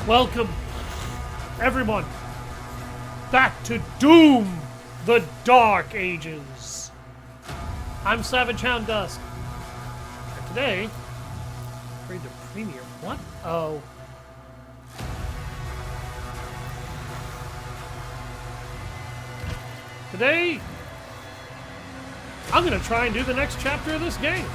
Welcome, everyone, back to Doom, the Dark Ages. I'm Savage Hound Dusk, and today, afraid to premiere. What? Oh. Today, I'm gonna try and do the next chapter of this game.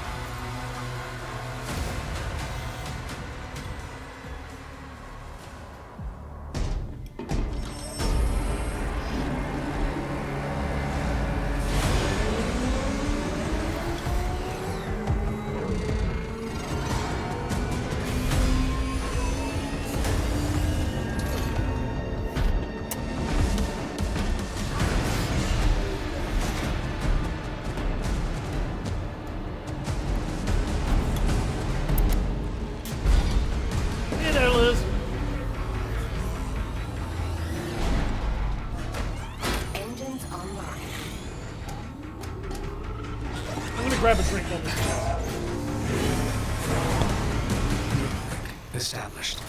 Grab a drink on this. Established.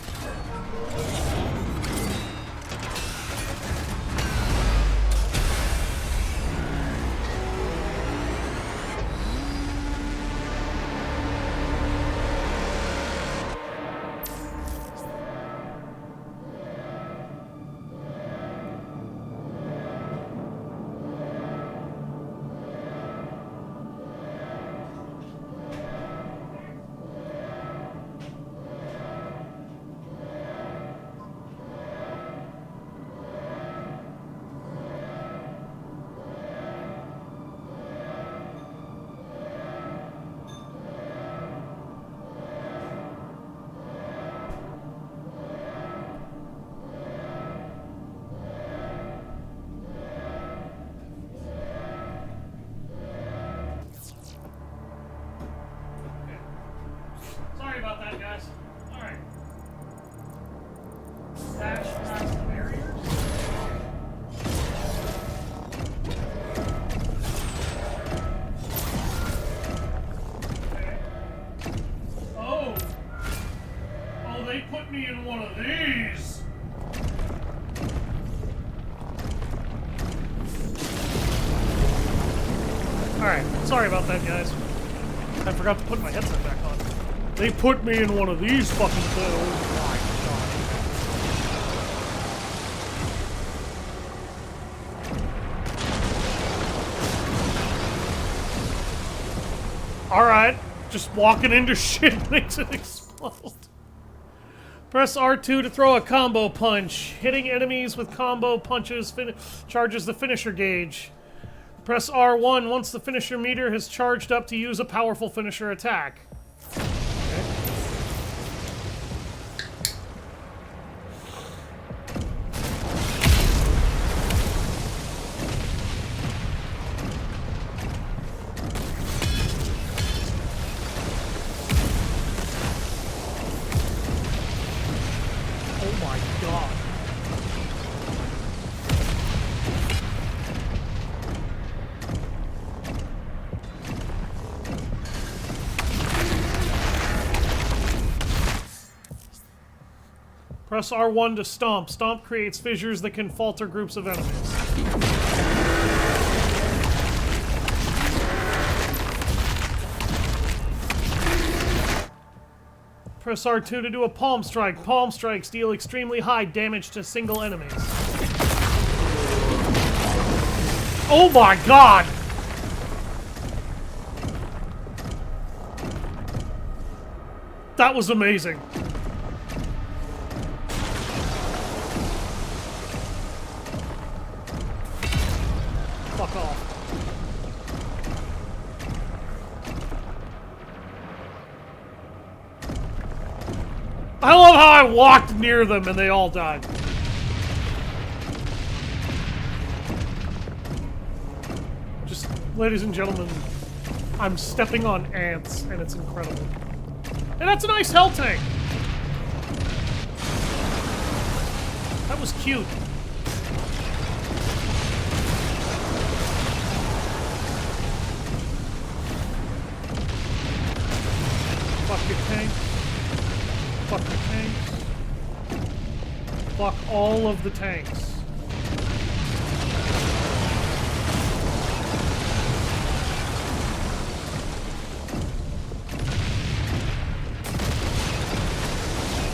Sorry about that, guys. Alright. Dash past the barriers. Okay. Oh! Oh, they put me in one of these! Alright, sorry about that, guys. I forgot to put my headset back on. They put me in one of these fucking things. Oh my god. Alright, just walking into shit makes it explode. Press R2 to throw a combo punch. Hitting enemies with combo punches charges the finisher gauge. Press R1 once the finisher meter has charged up to use a powerful finisher attack. Oh my god. Press R1 to stomp. Stomp creates fissures that can falter groups of enemies. Press R2 to do a palm strike. Palm strikes deal extremely high damage to single enemies. Oh my god! That was amazing. Fuck off. I love how I walked near them and they all died. Just, ladies and gentlemen, I'm stepping on ants and it's incredible. And that's a nice hell tank! That was cute. Fuck your tank. Fuck your tank. Fuck all of the tanks.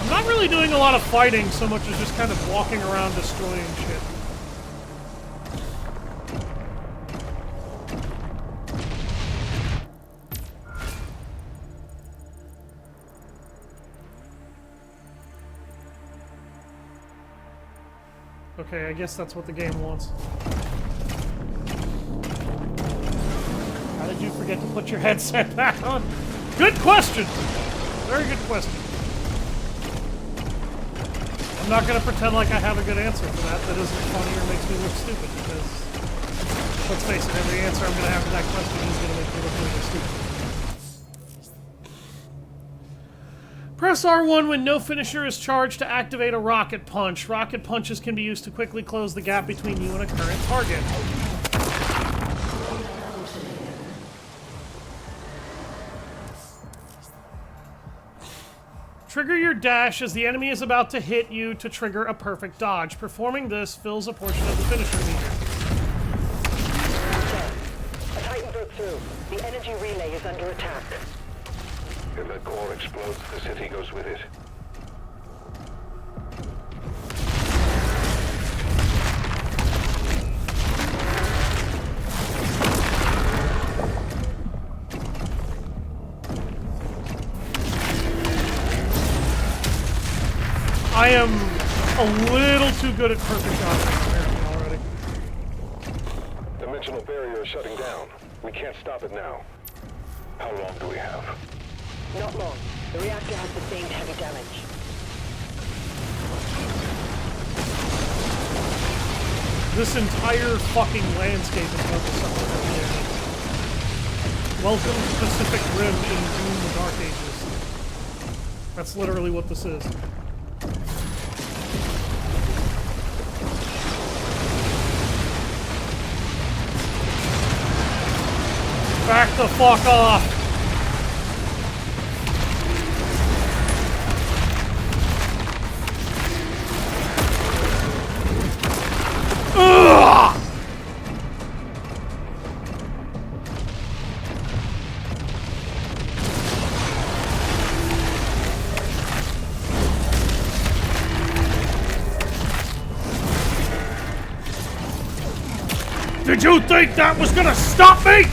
I'm not really doing a lot of fighting so much as just kind of walking around destroying shit. Okay, I guess that's what the game wants. How did you forget to put your headset back on? Good question! Very good question. I'm not going to pretend like I have a good answer for that. That isn't funny or makes me look stupid, because, let's face it, every answer I'm going to have to that question is going to make me look really stupid. Press R1 when no finisher is charged to activate a rocket punch. Rocket punches can be used to quickly close the gap between you and a current target. Trigger your dash as the enemy is about to hit you to trigger a perfect dodge. Performing this fills a portion of the finisher meter. A Titan broke through. The energy relay is under attack. If that core explodes, the city goes with it. I am a little too good at perfect dodging apparently already. Dimensional barrier is shutting down. We can't stop it now. How long do we have? Not long. The reactor has sustained heavy damage. This entire fucking landscape is about to suffer from damage. Welcome to Pacific Rim in Doom the Dark Ages. That's literally what this is. Back the fuck off! Ugh! Did you think that was gonna stop me?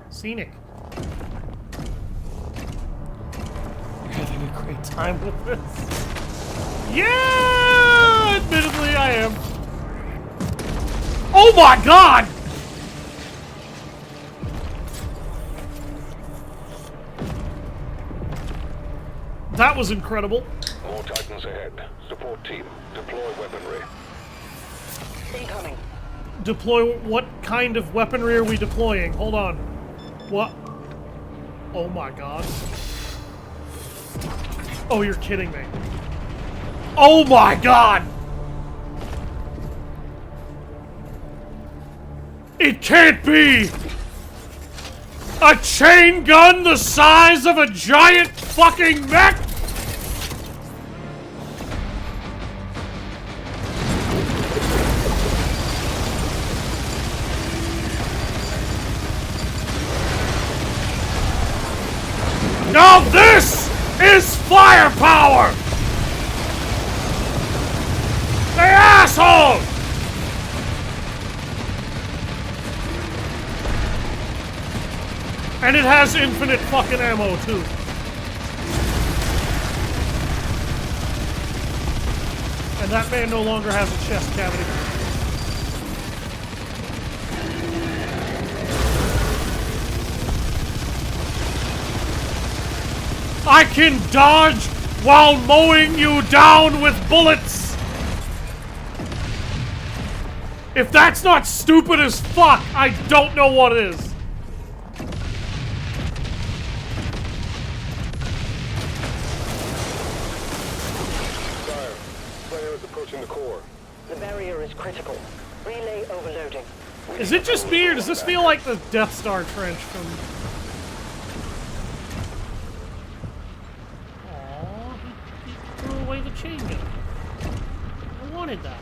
Scenic. You're having a great time with this. Yeah! Admittedly, I am. Oh my god! That was incredible. More Titans ahead. Support team. Deploy weaponry. Incoming. Deploy... What kind of weaponry are we deploying? Hold on. What? Oh my god. Oh, you're kidding me. Oh my god! It can't be! A chain gun the size of a giant fucking mech?! Now this is firepower! The asshole! And it has infinite fucking ammo too. And that man no longer has a chest cavity. I can dodge while mowing you down with bullets. If that's not stupid as fuck, I don't know what is. Sire, player is approaching the core. The barrier is critical. Relay overloading. Is it just me, or does this feel like the Death Star trench from... Aww, he threw away the chain gun. I wanted that.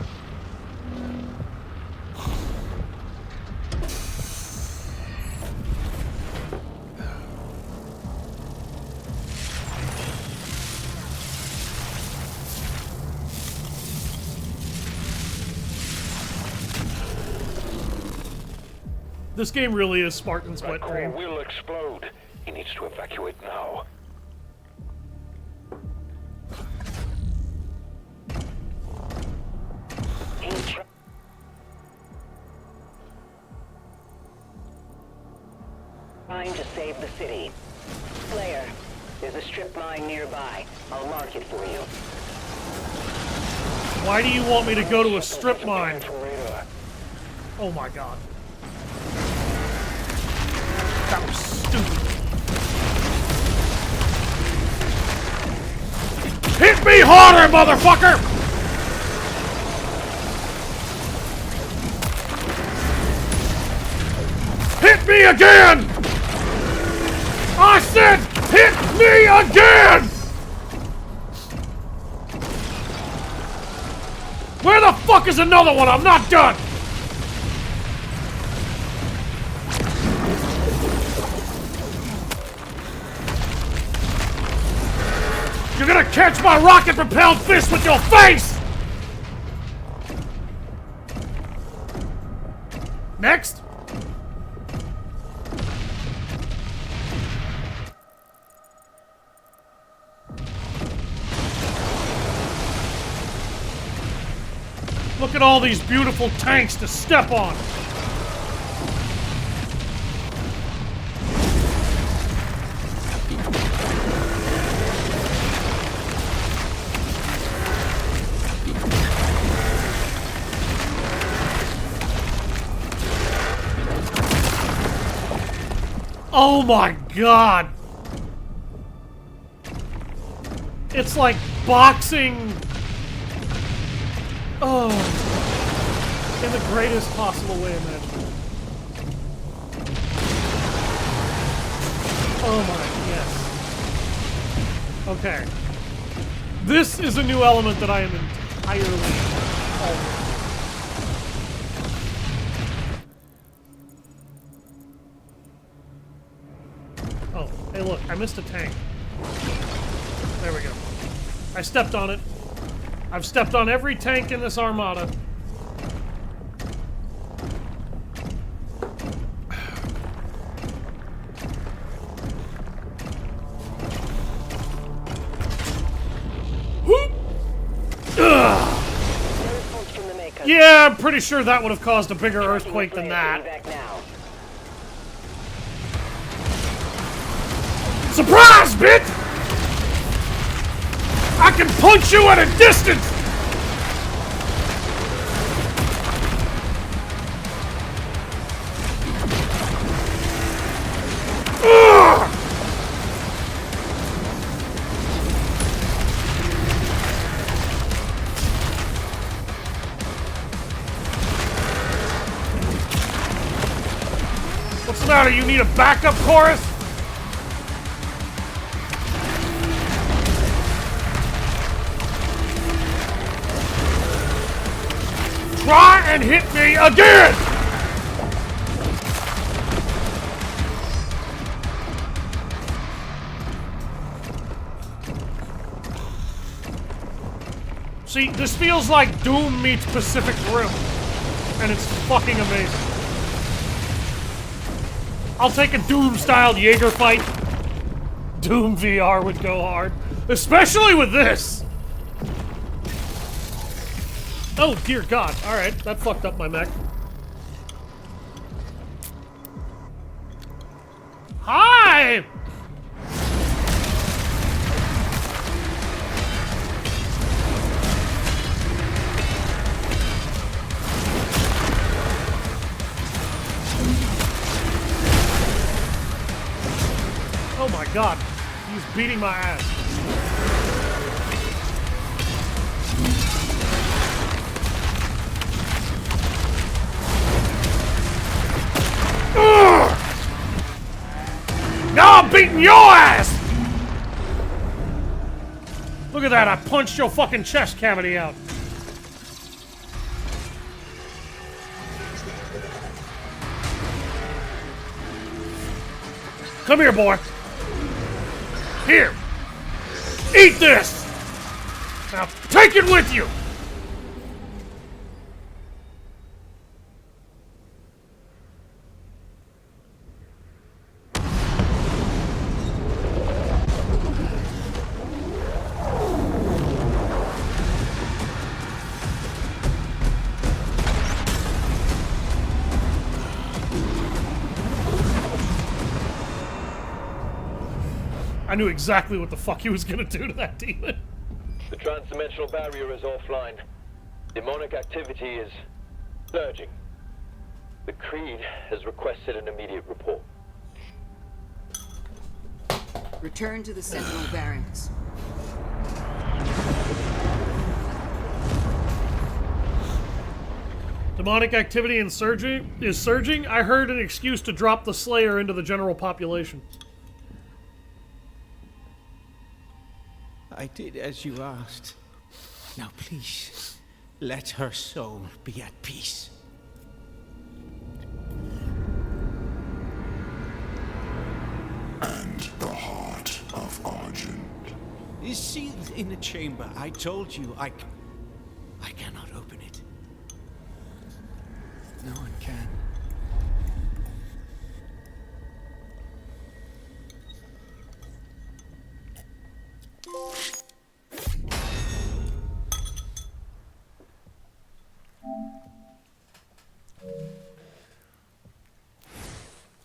This game really is Spartan's That wet core dream. will explode. He needs to evacuate now. Trying to save the city. Player, there's a strip mine nearby. I'll mark it for you. Why do you want me to go to a strip mine? From radar. Oh my god. That was stupid. Hit me harder, motherfucker! Hit me again! I said, hit me again! Where the fuck is another one? I'm not done! You're gonna catch my rocket-propelled fist with your face! Next! Look at all these beautiful tanks to step on! Oh my god! It's like boxing... Oh, in the greatest possible way imaginable. Oh my, yes. Okay. This is a new element that I am entirely over. Oh, hey look, I missed a tank. There we go. I stepped on it. I've stepped on every tank in this armada. Yeah, I'm pretty sure that would have caused a bigger earthquake than that. Surprise, bitch! I can punch you at a distance! Ugh! What's the matter? You need a backup chorus? Try and hit me again! See, this feels like Doom meets Pacific Rim, and it's fucking amazing. I'll take a Doom-styled Jaeger fight. Doom VR would go hard, especially with this. Oh, dear God. Alright, that fucked up my mech. Hi! God. He's beating my ass. Ugh! Now I'm beating your ass! Look at that, I punched your fucking chest cavity out. Come here, boy. Here. Eat this! Now take it with you! I knew exactly what the fuck he was gonna do to that demon. The transdimensional barrier is offline. Demonic activity is surging. The Creed has requested an immediate report. Return to the Sentinel barracks. Demonic activity is surging? I heard an excuse to drop the Slayer into the general population. I did as you asked. Now please, let her soul be at peace. And the heart of Argent Is sealed in a chamber. I told you, I cannot open it. No one can.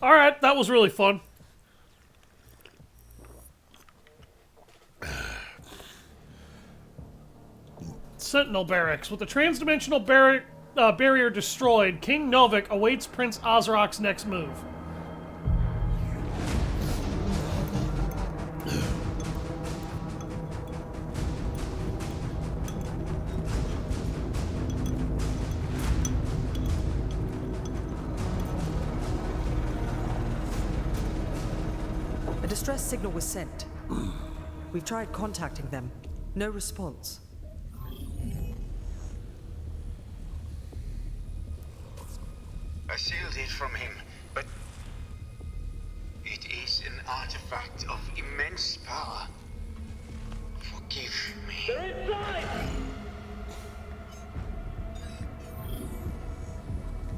Alright, that was really fun. Sentinel Barracks. With the transdimensional barrier destroyed, King Novik awaits Prince Ozrok's next move. A distress signal was sent. We've tried contacting them. No response. I sealed it from him, but it is an artifact of immense power. Forgive me. They're inside!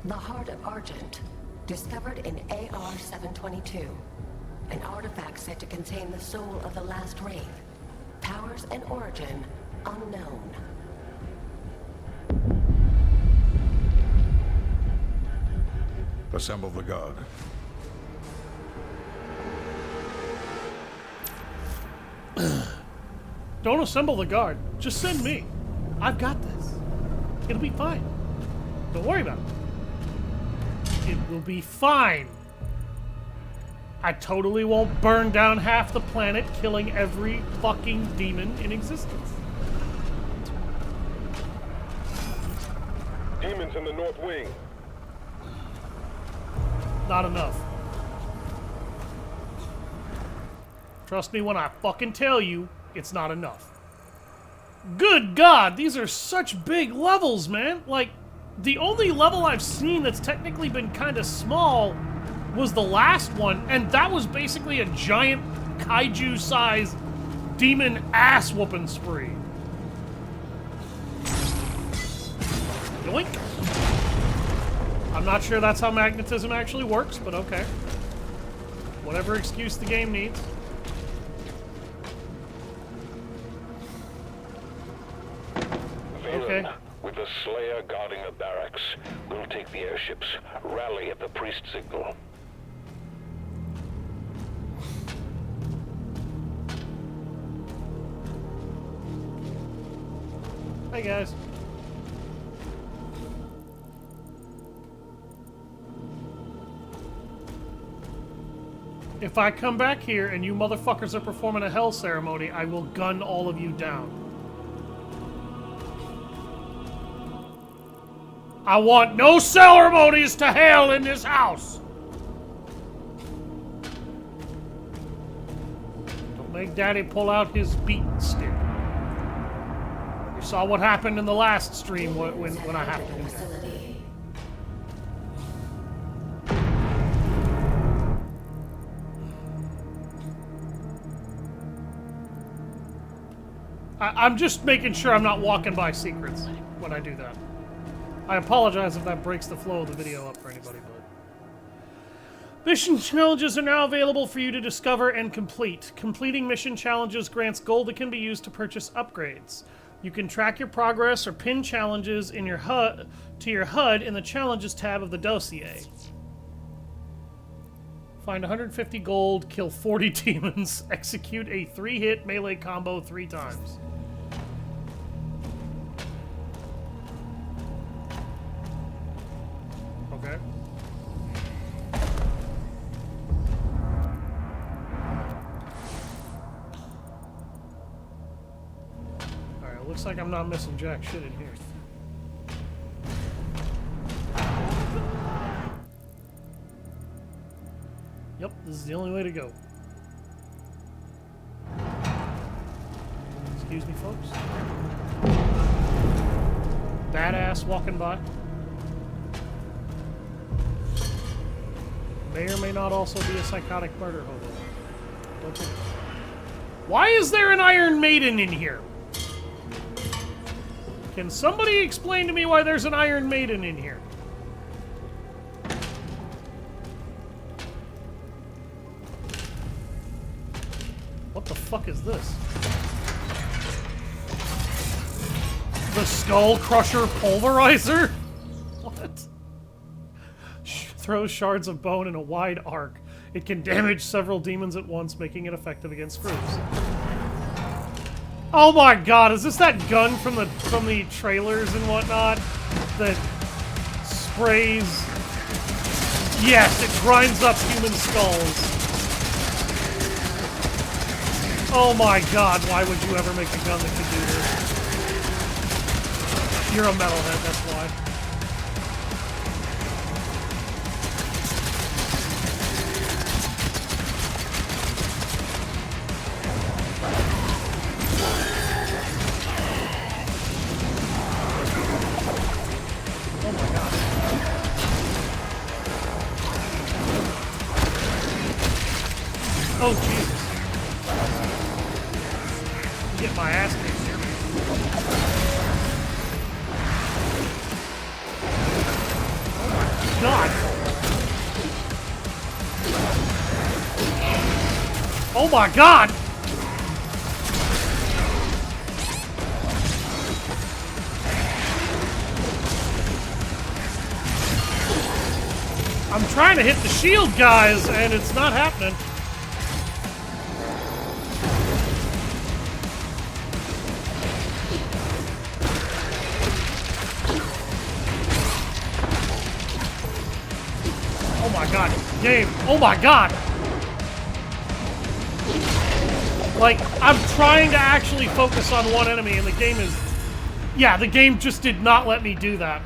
The Heart of Argent, discovered in AR-722. An artifact said to contain the soul of the last wraith. Powers and origin unknown. assemble the guard. Don't assemble the guard. Just send me. I've got this. It'll be fine. Don't worry about it. It will be fine. I totally won't burn down half the planet, killing every fucking demon in existence. Demons in the North Wing. Not enough. Trust me when I fucking tell you, it's not enough. Good God, these are such big levels, man. Like, the only level I've seen that's technically been kind of small was the last one, and that was basically a giant kaiju-sized demon ass-whooping spree. Yoink. I'm not sure that's how magnetism actually works, but okay. Whatever excuse the game needs. Okay. With the Slayer guarding the barracks, we'll take the airships. Rally at the priest signal. Hey guys. If I come back here and you motherfuckers are performing a hell ceremony, I will gun all of you down. I want no ceremonies to hell in this house! Don't make Daddy pull out his beating stick. You saw what happened in the last stream when I have to do that. I'm just making sure I'm not walking by secrets when I do that. I apologize if that breaks the flow of the video up for anybody, but... Mission challenges are now available for you to discover and complete. Completing mission challenges grants gold that can be used to purchase upgrades. You can track your progress or pin challenges in your HUD to your HUD in the Challenges tab of the dossier. Find 150 gold, kill 40 demons, execute a 3-hit melee combo 3 times. Okay. Alright, looks like I'm not missing jack shit in here. Yep, this is the only way to go. Excuse me, folks. Badass walking by. May or may not also be a psychotic murder hobo. Don't think. Why is there an Iron Maiden in here? Can somebody explain to me why there's an Iron Maiden in here? What the fuck is this? The Skull Crusher Pulverizer? What? Throws shards of bone in a wide arc. It can damage several demons at once, making it effective against groups. Oh my god, is this that gun from the trailers and whatnot? That sprays... Yes, it grinds up human skulls. Oh my god, why would you ever make a gun that could do this? You're a metalhead, that's why. Oh my god. Oh Jesus. Get my ass kicked here. Oh my god! Oh my god! I'm trying to hit the shield guys and it's not happening. Oh my god, game. Oh my god! Like, I'm trying to actually focus on one enemy and the game is... Yeah, the game just did not let me do that.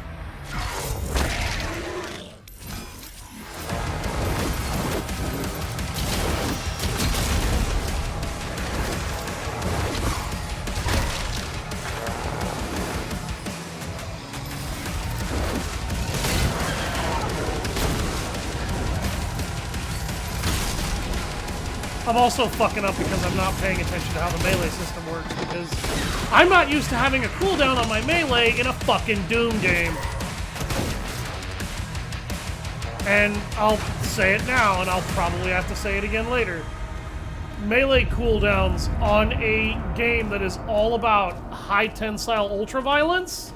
I'm also fucking up because I'm not paying attention to how the melee system works because I'm not used to having a cooldown on my melee in a fucking Doom game. And I'll say it now, and I'll probably have to say it again later. Melee cooldowns on a game that is all about high tensile ultraviolence?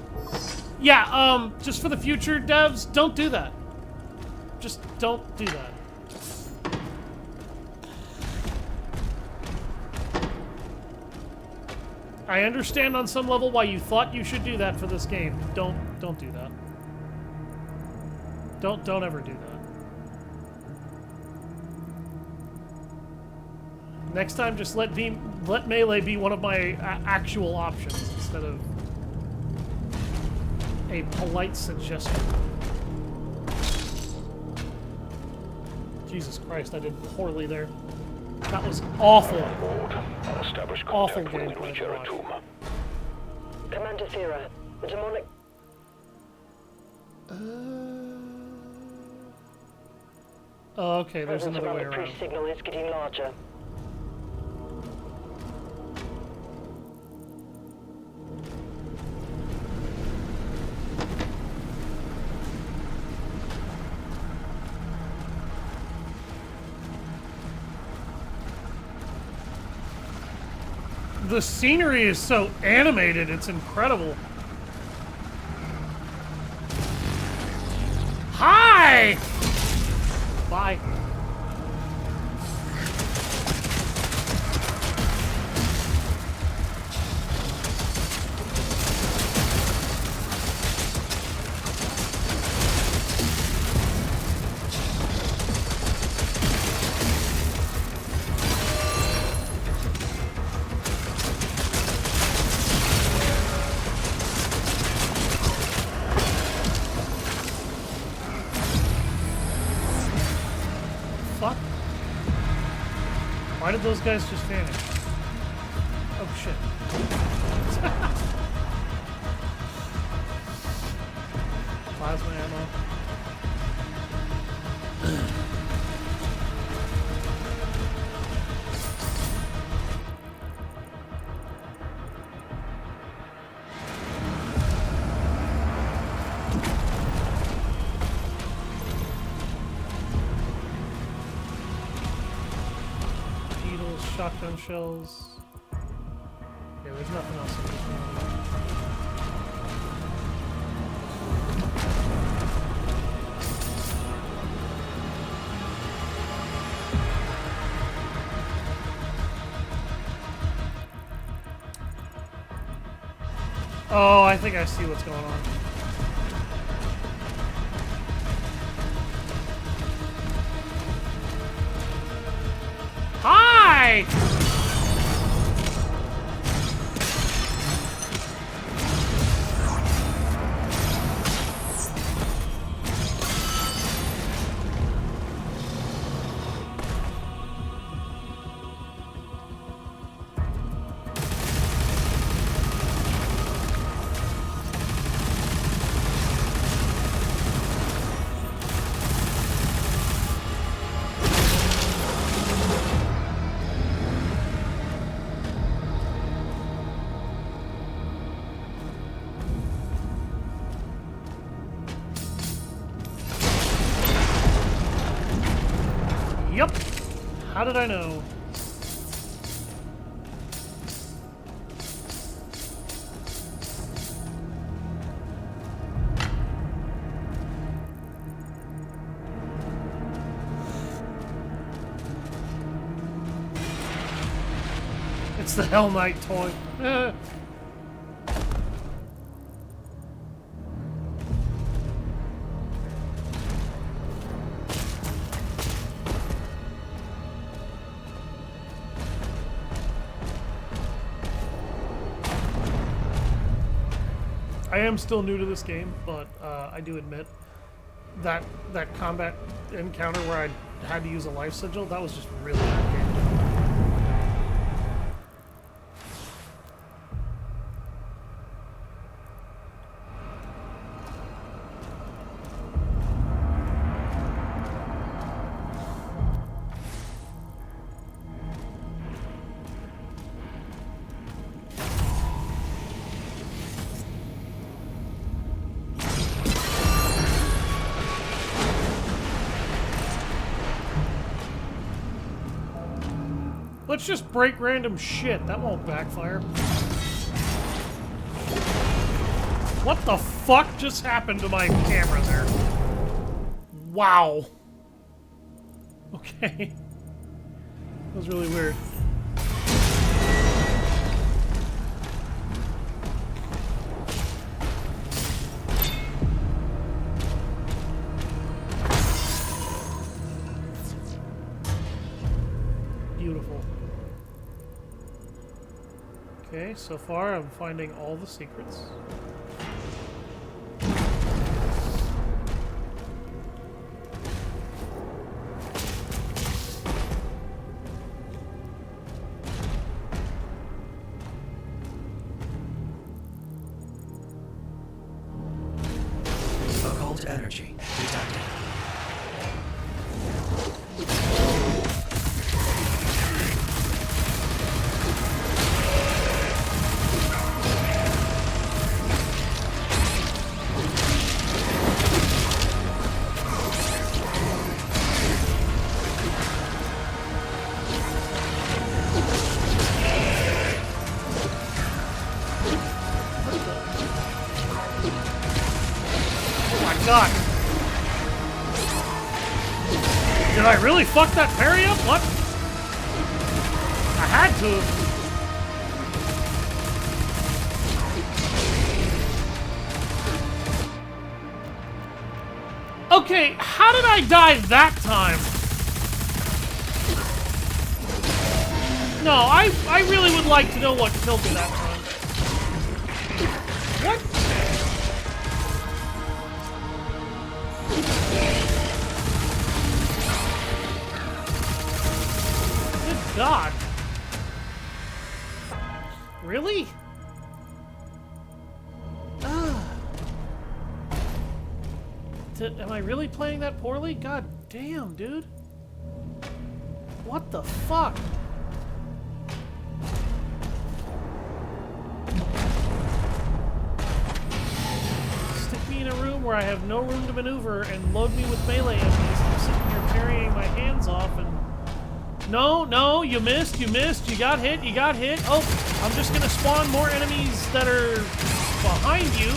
Yeah, just for the future, devs, don't do that. Just don't do that. I understand on some level why you thought you should do that for this game. Don't do that. Don't ever do that. Next time, just let melee be one of my actual options instead of a polite suggestion. Jesus Christ, I did poorly there. That was awful. Awful gameplay to watch. Commander Thera, the demonic... Oh, okay, there's presence another way around the around. priest signal is getting larger. The scenery is so animated, it's incredible. Hi! Bye. Fuck. Why did those guys just vanish? Oh shit. Plasma ammo. Beetles, shotgun shells. Yeah, there's nothing else in this one. Oh, I think I see what's going on. Hi! Yep. How did I know? It's the Hell Knight toy. I am still new to this game, but I do admit that combat encounter where I had to use a life sigil, that was just really bad game. Let's just break random shit. That won't backfire. What the fuck just happened to my camera there? Wow. Okay. That was really weird. Beautiful. Okay, so far I'm finding all the secrets. Occult energy detected. God. Did I really fuck that parry up? What? I had to. Okay, how did I die that time? No, I really would like to know what killed me that time. What? God. Really? Am I really playing that poorly? God damn, dude. What the fuck? Stick me in a room where I have no room to maneuver and load me with melee enemies. I'm sitting here parrying my hands off and... No, you missed, you got hit, Oh, I'm just gonna spawn more enemies that are behind you.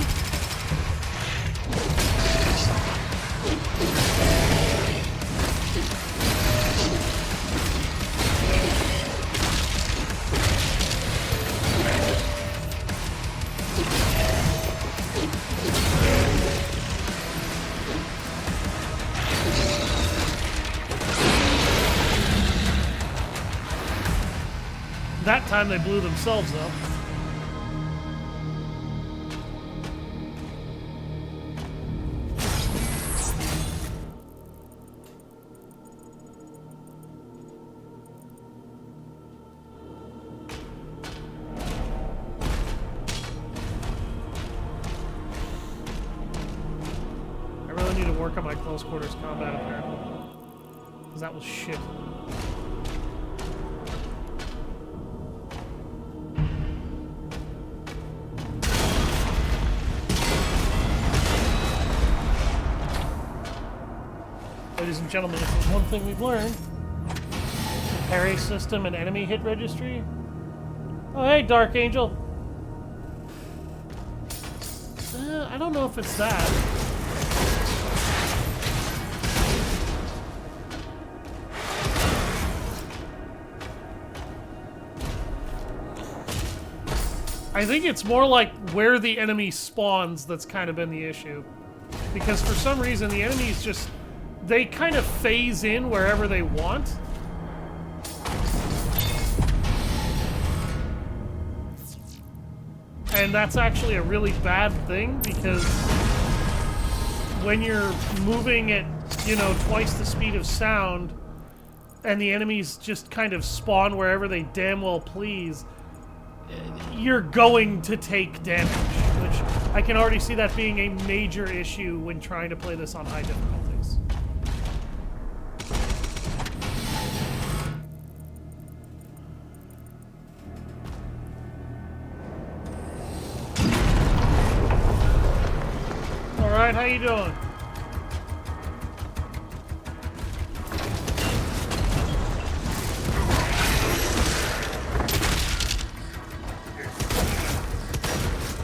That time they blew themselves up. I really need to work on my close quarters combat apparently. Because that was shit. Ladies and gentlemen, if there's one thing we've learned, parry system and enemy hit registry. Oh, hey, Dark Angel. I don't know if it's that. I think it's more like where the enemy spawns that's kind of been the issue. Because for some reason, the enemies just... they kind of phase in wherever they want. And that's actually a really bad thing because when you're moving at, you know, twice the speed of sound and the enemies just kind of spawn wherever they damn well please, you're going to take damage, which I can already see that being a major issue when trying to play this on high difficulties. Alright, how you doing?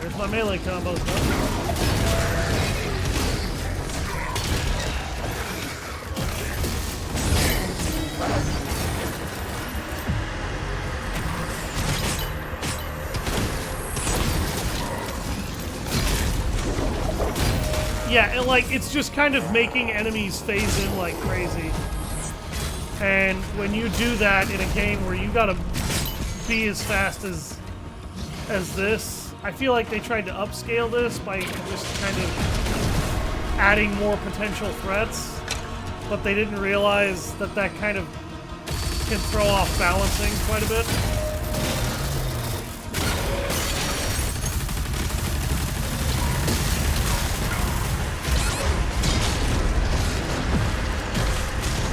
There's my melee combos, though. Yeah, it's just kind of making enemies phase in like crazy. And when you do that in a game where you gotta be as fast as as this. I feel like they tried to upscale this by just kind of adding more potential threats, but they didn't realize that that kind of can throw off balancing quite a bit.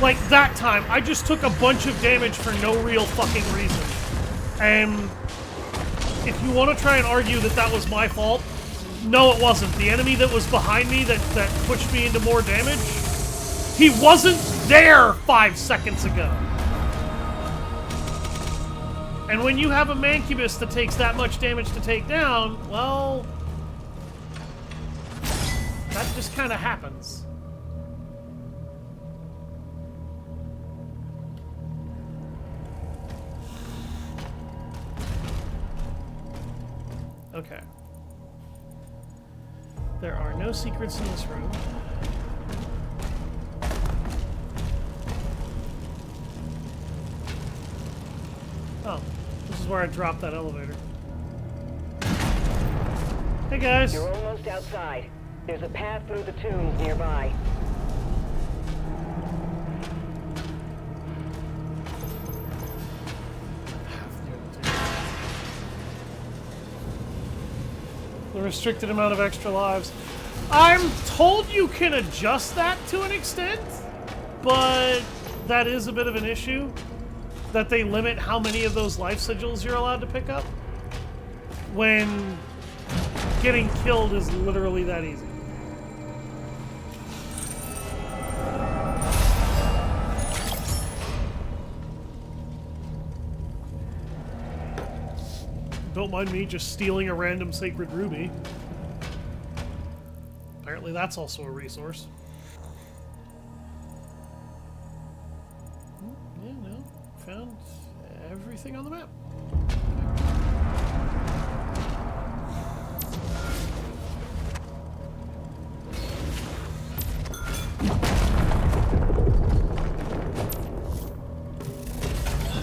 Like that time, I just took a bunch of damage for no real fucking reason. And if you want to try and argue that that was my fault, no, it wasn't. The enemy that was behind me that pushed me into more damage, he wasn't there 5 seconds ago. And when you have a Mancubus that takes that much damage to take down, well, that just kind of happens. Okay. There are no secrets in this room. Oh, this is where I dropped that elevator. Hey guys! You're almost outside. There's a path through the tombs nearby. The restricted amount of extra lives. I'm told you can adjust that to an extent, but that is a bit of an issue, that they limit how many of those life sigils you're allowed to pick up, when getting killed is literally that easy. Don't mind me just stealing a random sacred ruby. Apparently that's also a resource. Yeah, no. Found everything on the map.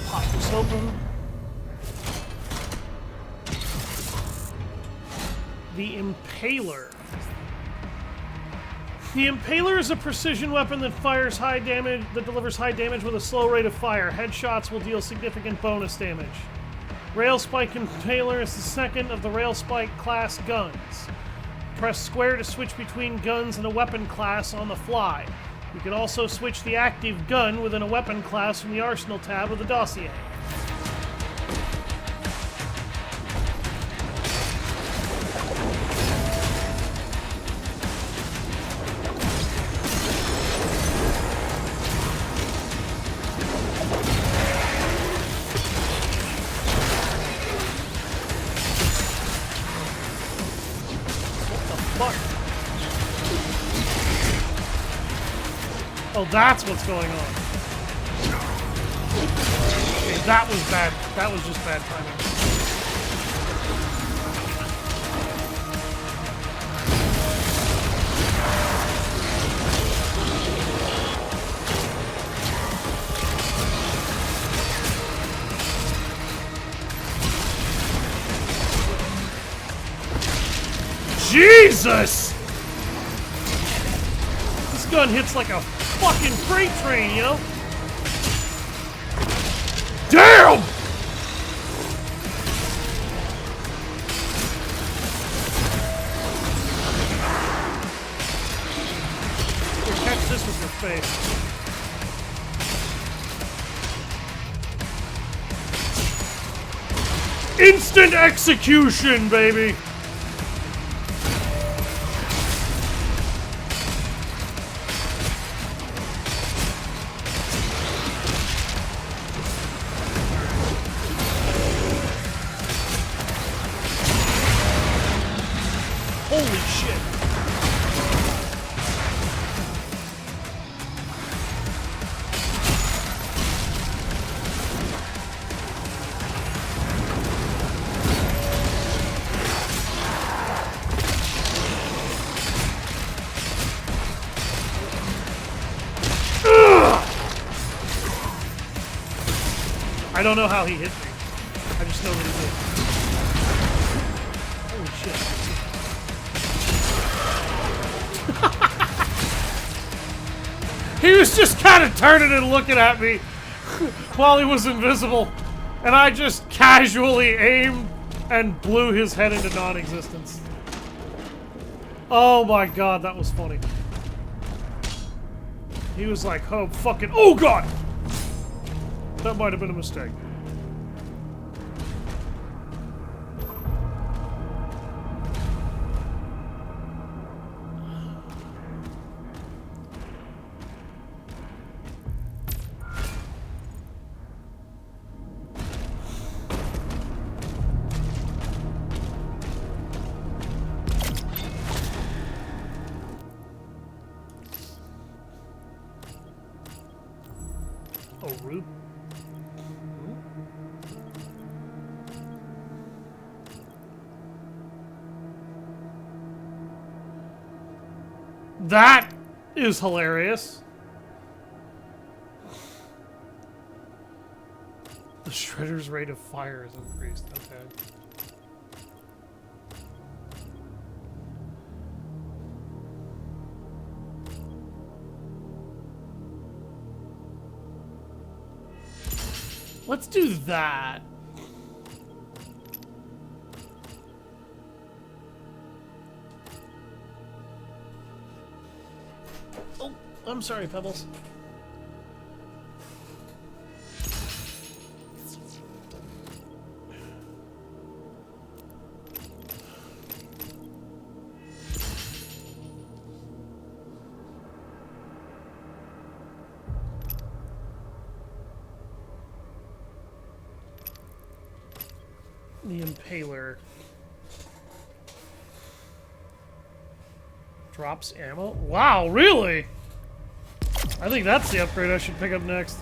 Pop this open. The Impaler. The Impaler is a precision weapon that fires high damage, that delivers high damage with a slow rate of fire. Headshots will deal significant bonus damage. Railspike Impaler is the second of the Railspike class guns. Press square to switch between guns and a weapon class on the fly. You can also switch the active gun within a weapon class from the Arsenal tab of the dossier. Oh, that's what's going on. Okay, that was bad. That was just bad timing. Jesus! This gun hits like a fucking freight train, you know? Damn! Here, catch this with your face. Instant execution, baby! Holy shit. Ugh! I don't know how he hit me. I just know that he did. shit. He was just kind of turning and looking at me while he was invisible. And I just casually aimed and blew his head into non-existence. Oh my god, that was funny. He was like, oh fucking, oh god! That might have been a mistake. Oh, Rube. That is hilarious. The shredder's rate of fire is increased. Okay. Let's do that. Oh, I'm sorry, Pebbles. The Impaler. Drops ammo? Wow, really? I think that's the upgrade I should pick up next.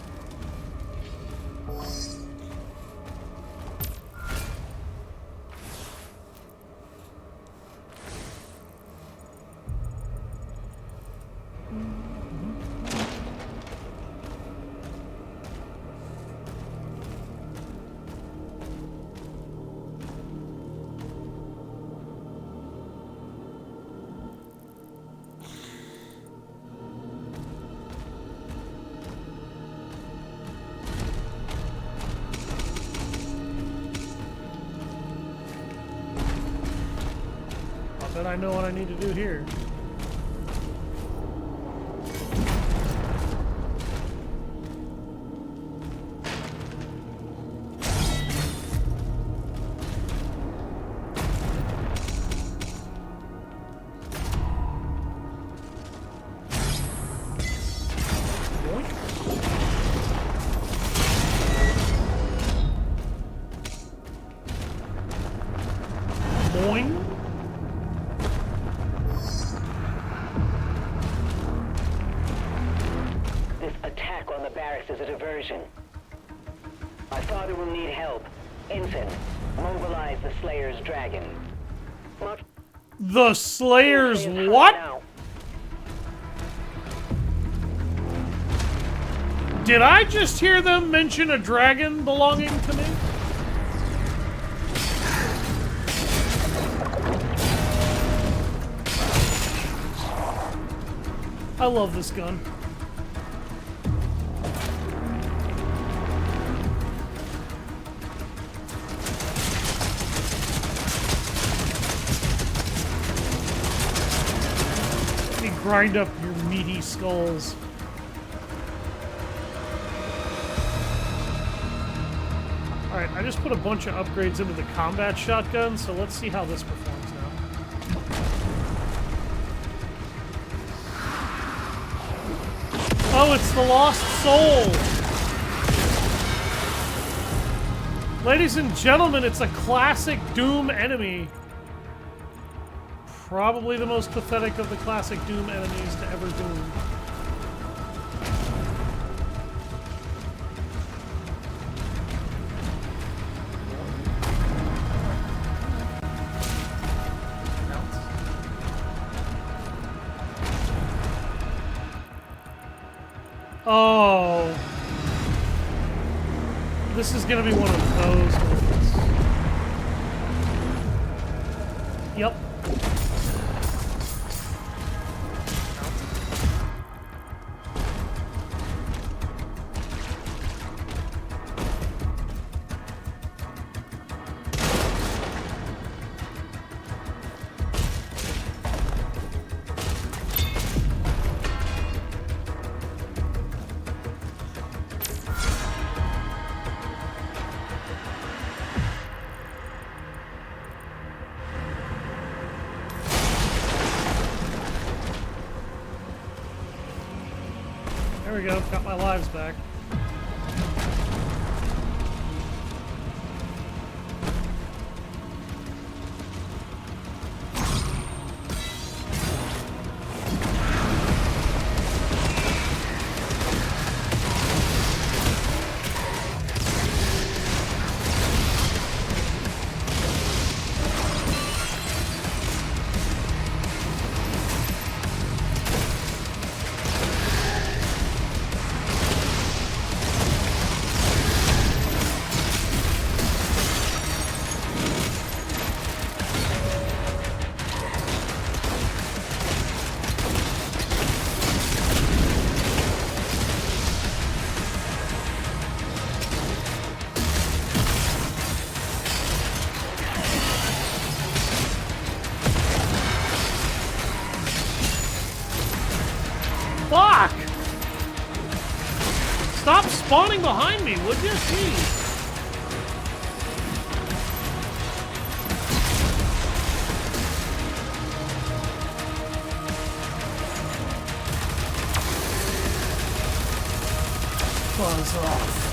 But I know what I need to do here. Boing. Is a diversion. My father will need help. Infant, mobilize the Slayer's dragon. The Slayer's what? Did I just hear them mention a dragon belonging to me? I love this gun. Grind up your meaty skulls. Alright, I just put a bunch of upgrades into the combat shotgun, so let's see how this performs now. Oh, it's the Lost Soul! Ladies and gentlemen, it's a classic Doom enemy. Probably the most pathetic of the classic Doom enemies to ever Doom. Oh. This is gonna be one of those ones. Yep. There we go, got my lives back. Fuck! Stop spawning behind me, would you? Jeez. Buzz off.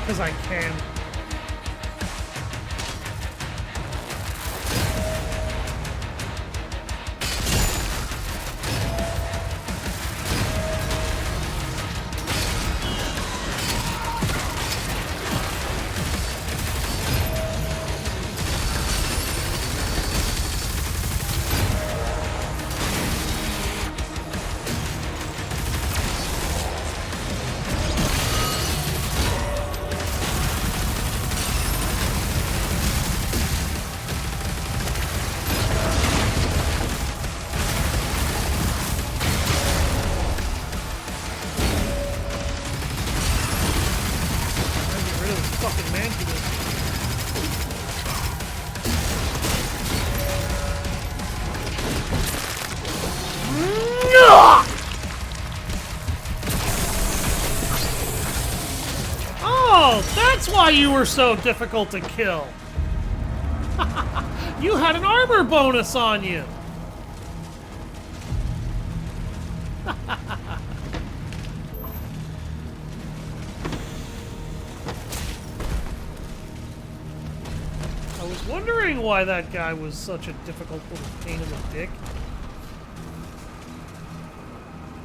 Because I can. Fucking manticore. Oh, that's why you were so difficult to kill. You had an armor bonus on you. I was wondering why that guy was such a difficult little pain in the dick.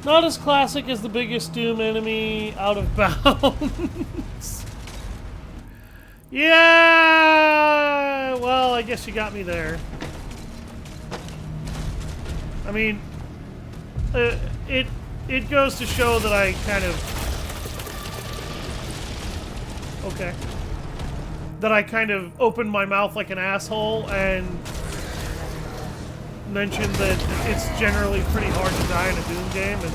Not as classic as the biggest Doom enemy, Out of Bounds. Yeah! Well, I guess you got me there. I mean, it goes to show that I kind of... Okay. That I kind of opened my mouth like an asshole and mentioned that it's generally pretty hard to die in a Doom game, and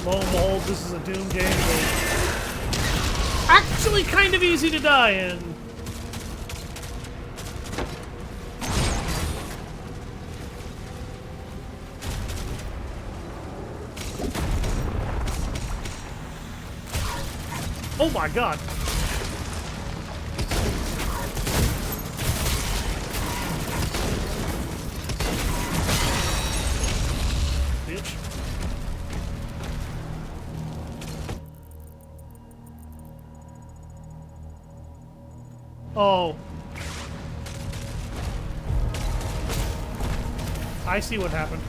lo and behold, this is a Doom game that's actually kind of easy to die in. Oh my god. Oh. I see what happened.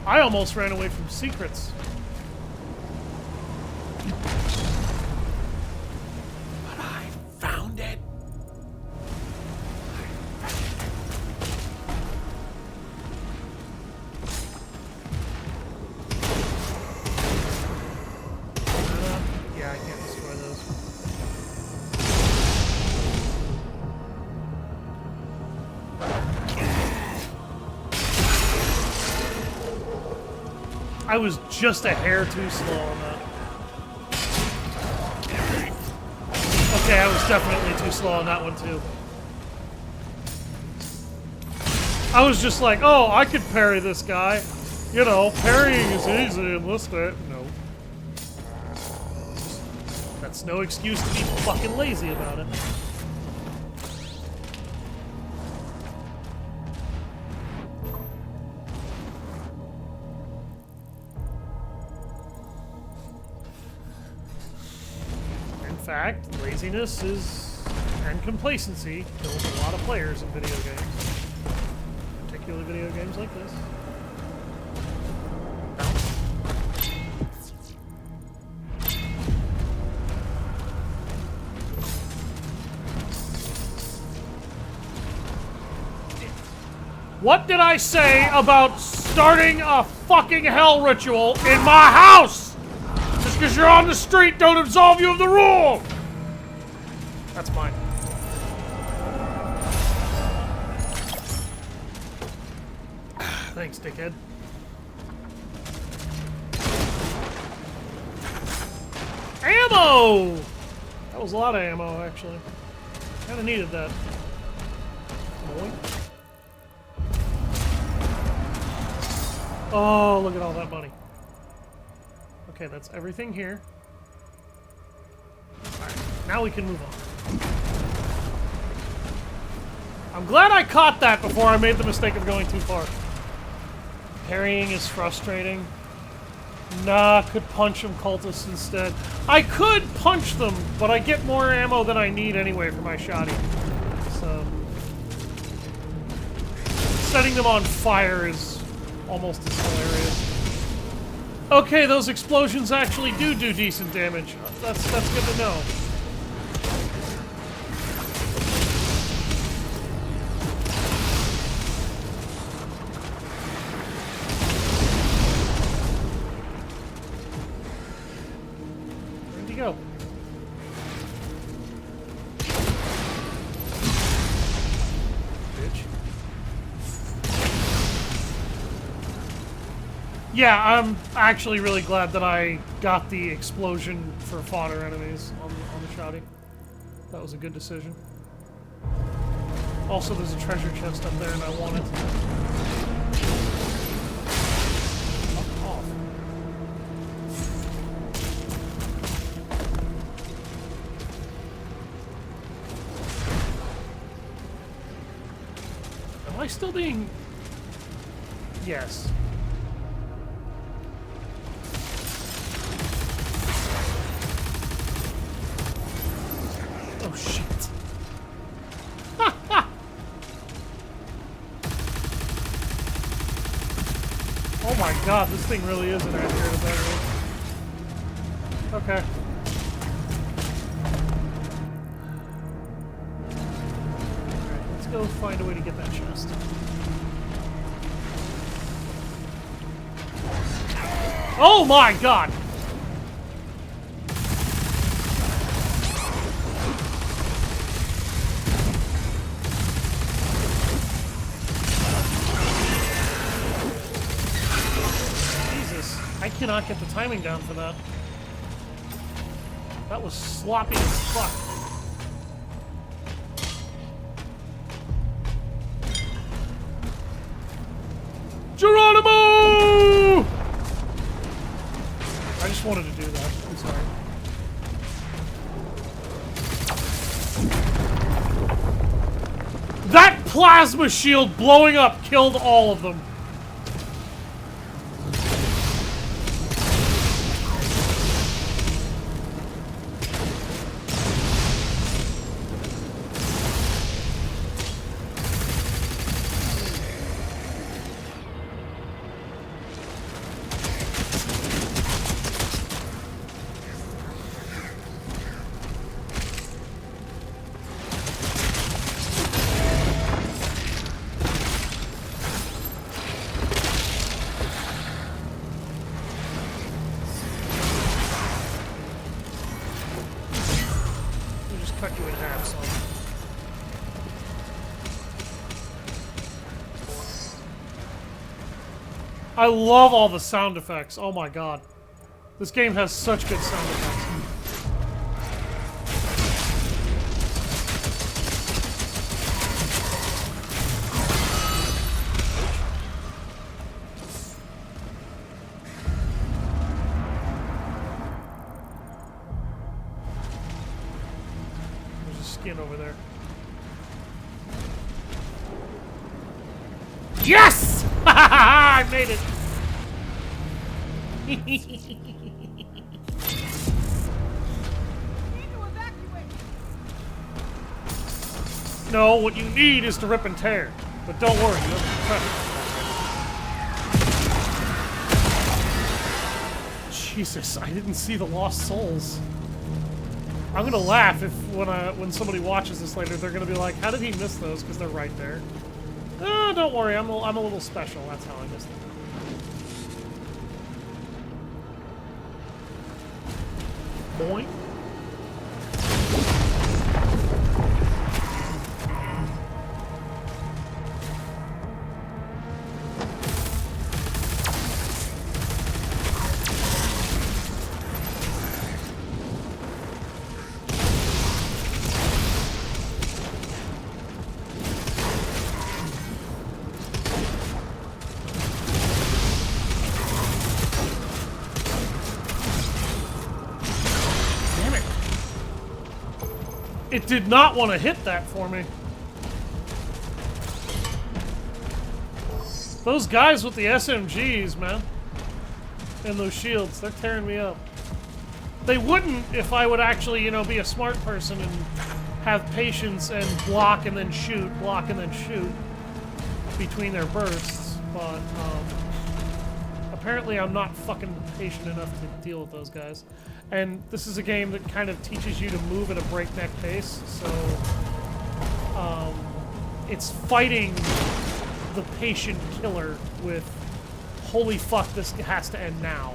I almost ran away from secrets. But I found it. Yeah, I can't destroy those. I was just a hair too slow on that. Okay, I was definitely too slow on that one too. I was just like, oh, I could parry this guy. You know, parrying is easy in this bit. No. That's no excuse to be fucking lazy about it. In fact, laziness and complacency kills a lot of players in video games. Particularly video games like this. What did I say about starting a fucking hell ritual in my house? Just because you're on the street don't absolve you of the rule! That's mine. Thanks, dickhead. Ammo! That was a lot of ammo, actually. Kinda needed that. Boing. Oh, look at all that money. Okay, that's everything here. Alright, now we can move on. I'm glad I caught that before I made the mistake of going too far. Parrying is frustrating. Nah, could punch them cultists instead. I could punch them, but I get more ammo than I need anyway for my shotty. So... setting them on fire is almost as hilarious. Okay, those explosions actually do decent damage. That's good to know. Where'd he go? Bitch. Yeah, I'm actually really glad that I got the explosion for fodder enemies on the shoddy. That was a good decision. Also, there's a treasure chest up there and I want it. Fuck off. Am I still being... Yes. Oh, shit. Oh my god, this thing really is inaccurate at that rate. Okay. Alright, let's go find a way to get that chest. Oh my god! I cannot get the timing down for that. That was sloppy as fuck. Geronimo! I just wanted to do that. I'm sorry. That plasma shield blowing up killed all of them. cut you in half, son. I love all the sound effects. Oh my god. This game has such good sound effects. There's a skin over there. Yes! I made it! No, what you need is to rip and tear. But don't worry, you have Jesus, I didn't see the lost souls. I'm gonna laugh if when somebody watches this later, they're gonna be like, how did he miss those? Because they're right there. Oh, don't worry, I'm a little special. That's how I missed them. Boing. It did not want to hit that for me. Those guys with the SMGs, man. And those shields, they're tearing me up. They wouldn't if I would actually, you know, be a smart person and have patience and block and then shoot between their bursts. But, apparently I'm not fucking patient enough to deal with those guys. And this is a game that kind of teaches you to move at a breakneck pace, so it's fighting the patient killer with, holy fuck, this has to end now.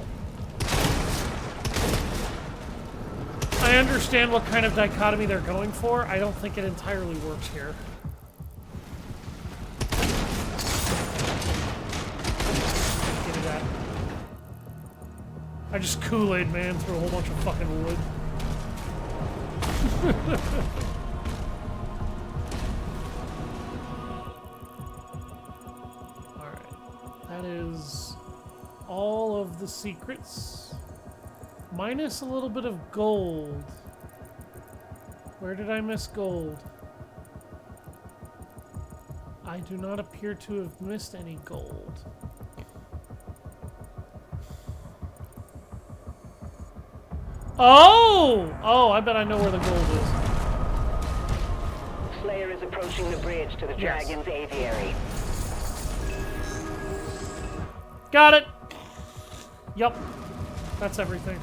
I understand what kind of dichotomy they're going for. I don't think it entirely works here. Give me that. I just Kool-Aid man through a whole bunch of fucking wood. Alright. That is all of the secrets. Minus a little bit of gold. Where did I miss gold? I do not appear to have missed any gold. Oh! Oh, I bet I know where the gold is. Slayer is approaching the bridge to the Dragon's aviary. Got it! Yup. That's everything.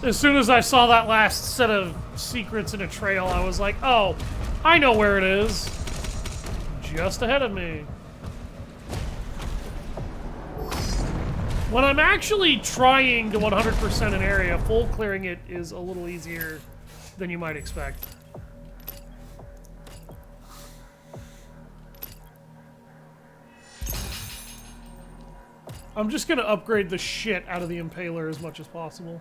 As soon as I saw that last set of secrets in a trail, I was like, oh, I know where it is. Just ahead of me. When I'm actually trying to 100% an area, full clearing it is a little easier than you might expect. I'm just gonna upgrade the shit out of the Impaler as much as possible.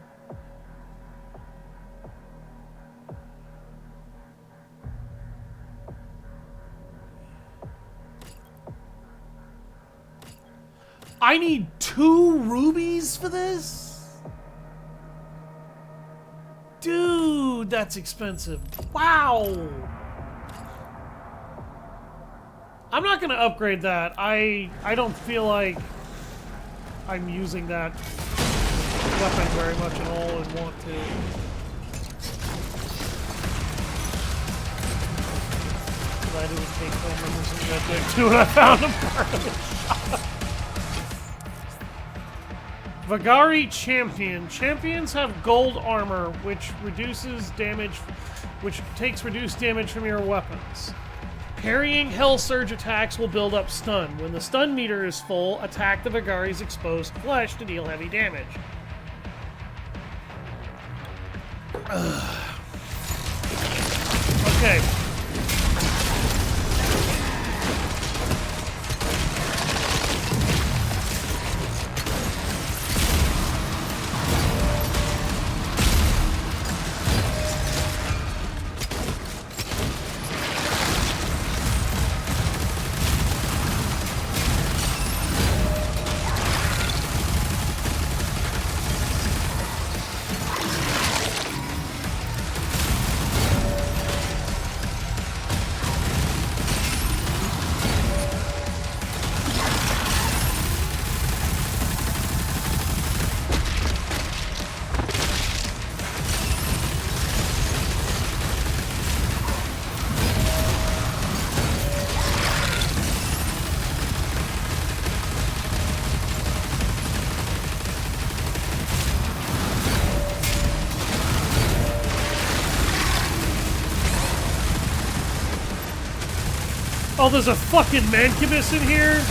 I need 2 rubies for this? Dude, that's expensive. Wow! I'm not gonna upgrade that. I don't feel like I'm using that weapon very much at all and want to. I didn't take home members of that dick too, and I found them part of it. Vagari Champion. Champions have gold armor, which reduces damage, which takes reduced damage from your weapons. Parrying Hell Surge attacks will build up stun. When the stun meter is full, attack the Vagari's exposed flesh to deal heavy damage. Okay. Oh, there's a fucking mancubus in here?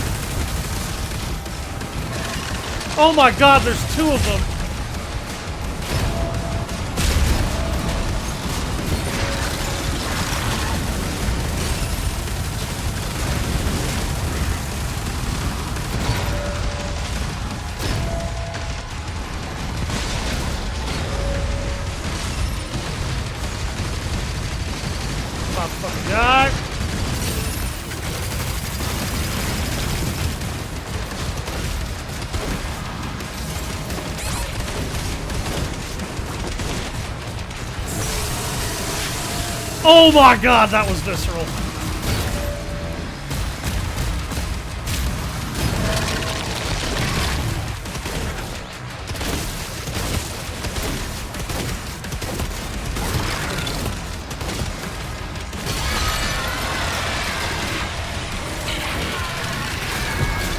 Oh my god, there's two of them. Motherfucking guy. Oh my god, that was visceral.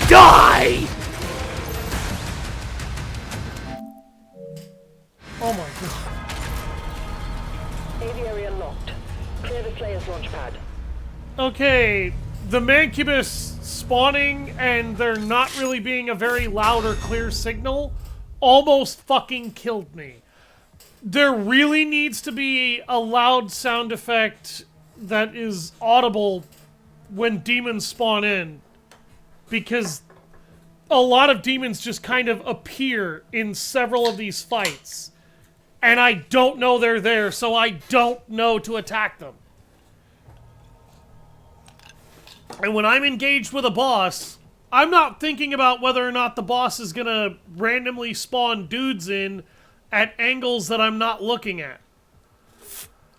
Die! Oh my god. Aviary unlocked. Clear the Slayer's launch pad. Okay, the mancubus spawning and there not really being a very loud or clear signal almost fucking killed me. There really needs to be a loud sound effect that is audible when demons spawn in, because a lot of demons just kind of appear in several of these fights, and I don't know they're there, so I don't know to attack them. And when I'm engaged with a boss, I'm not thinking about whether or not the boss is gonna randomly spawn dudes in at angles that I'm not looking at.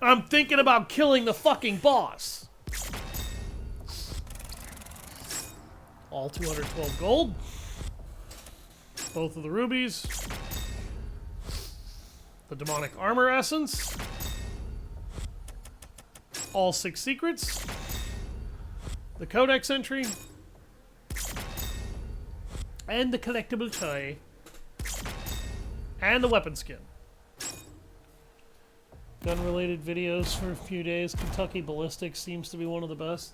I'm thinking about killing the fucking boss. All 212 gold. Both of the rubies. The demonic armor essence. All 6 secrets. The codex entry. And the collectible toy. And the weapon skin. Gun-related videos for a few days. Kentucky Ballistics seems to be one of the best.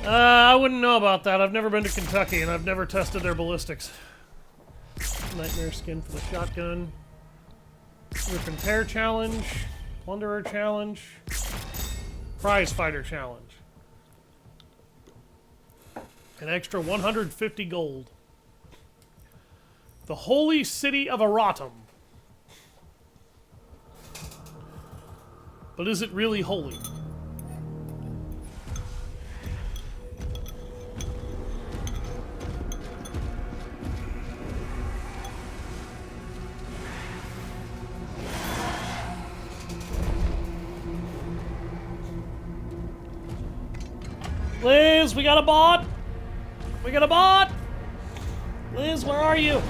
I wouldn't know about that. I've never been to Kentucky, and I've never tested their ballistics. Nightmare skin for the shotgun. Rip and Tear challenge. Plunderer challenge. Prize Fighter challenge. An extra 150 gold. The Holy City of Aratum. But is it really holy? Liz, we got a bot! We got a bot! Liz, where are you?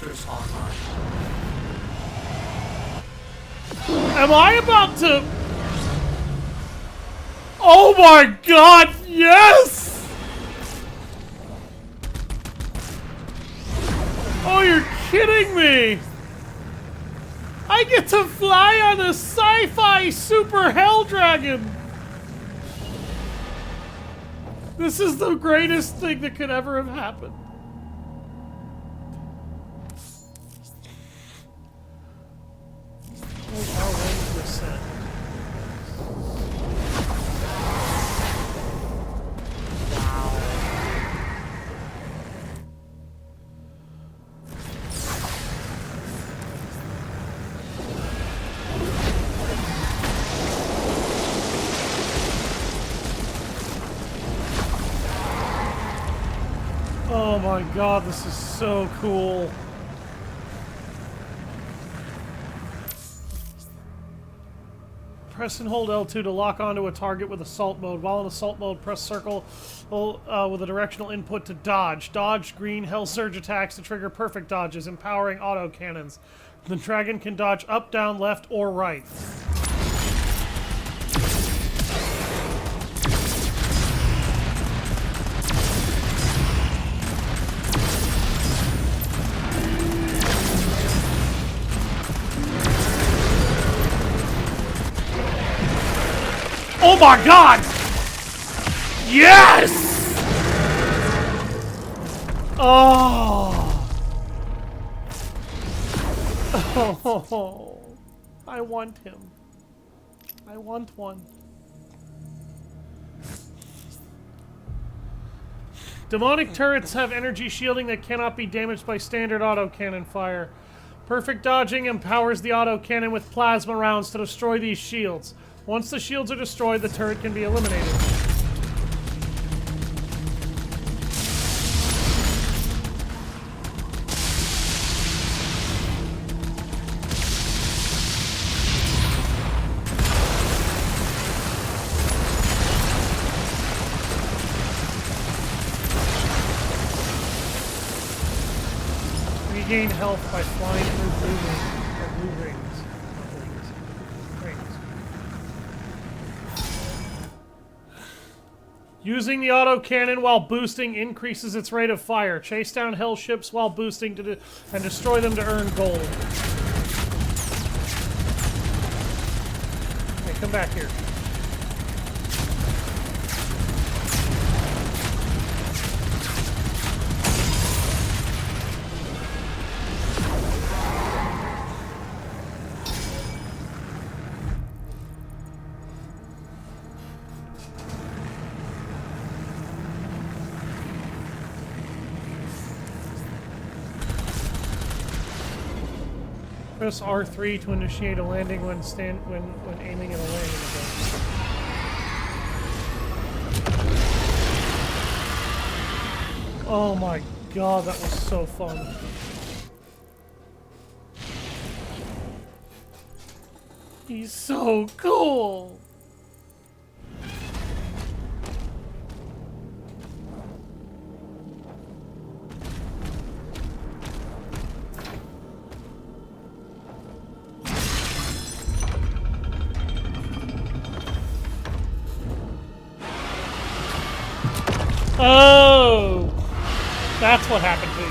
Thrusters online. Am I about to... Oh my god, yes! Oh, you're kidding me! I get to fly on a sci-fi super hell dragon! This is the greatest thing that could ever have happened. Hold R1%. Oh my god, this is so cool. Press and hold L2 to lock onto a target with assault mode. While in assault mode, press circle with a directional input to dodge. Dodge green Hell Surge attacks to trigger perfect dodges, empowering auto cannons. The dragon can dodge up, down, left, or right. Oh my god! Yes! Oh! Oh! I want him. I want one. Demonic turrets have energy shielding that cannot be damaged by standard autocannon fire. Perfect dodging empowers the autocannon with plasma rounds to destroy these shields. Once the shields are destroyed, the turret can be eliminated. Regain health by flying through blue rings. Using the autocannon while boosting increases its rate of fire. Chase down hell ships while boosting and destroy them to earn gold. Hey, come back here. Press R3 to initiate a landing when aiming at a landing event. Oh my god, that was so fun. He's so cool! Oh! That's what happened to you.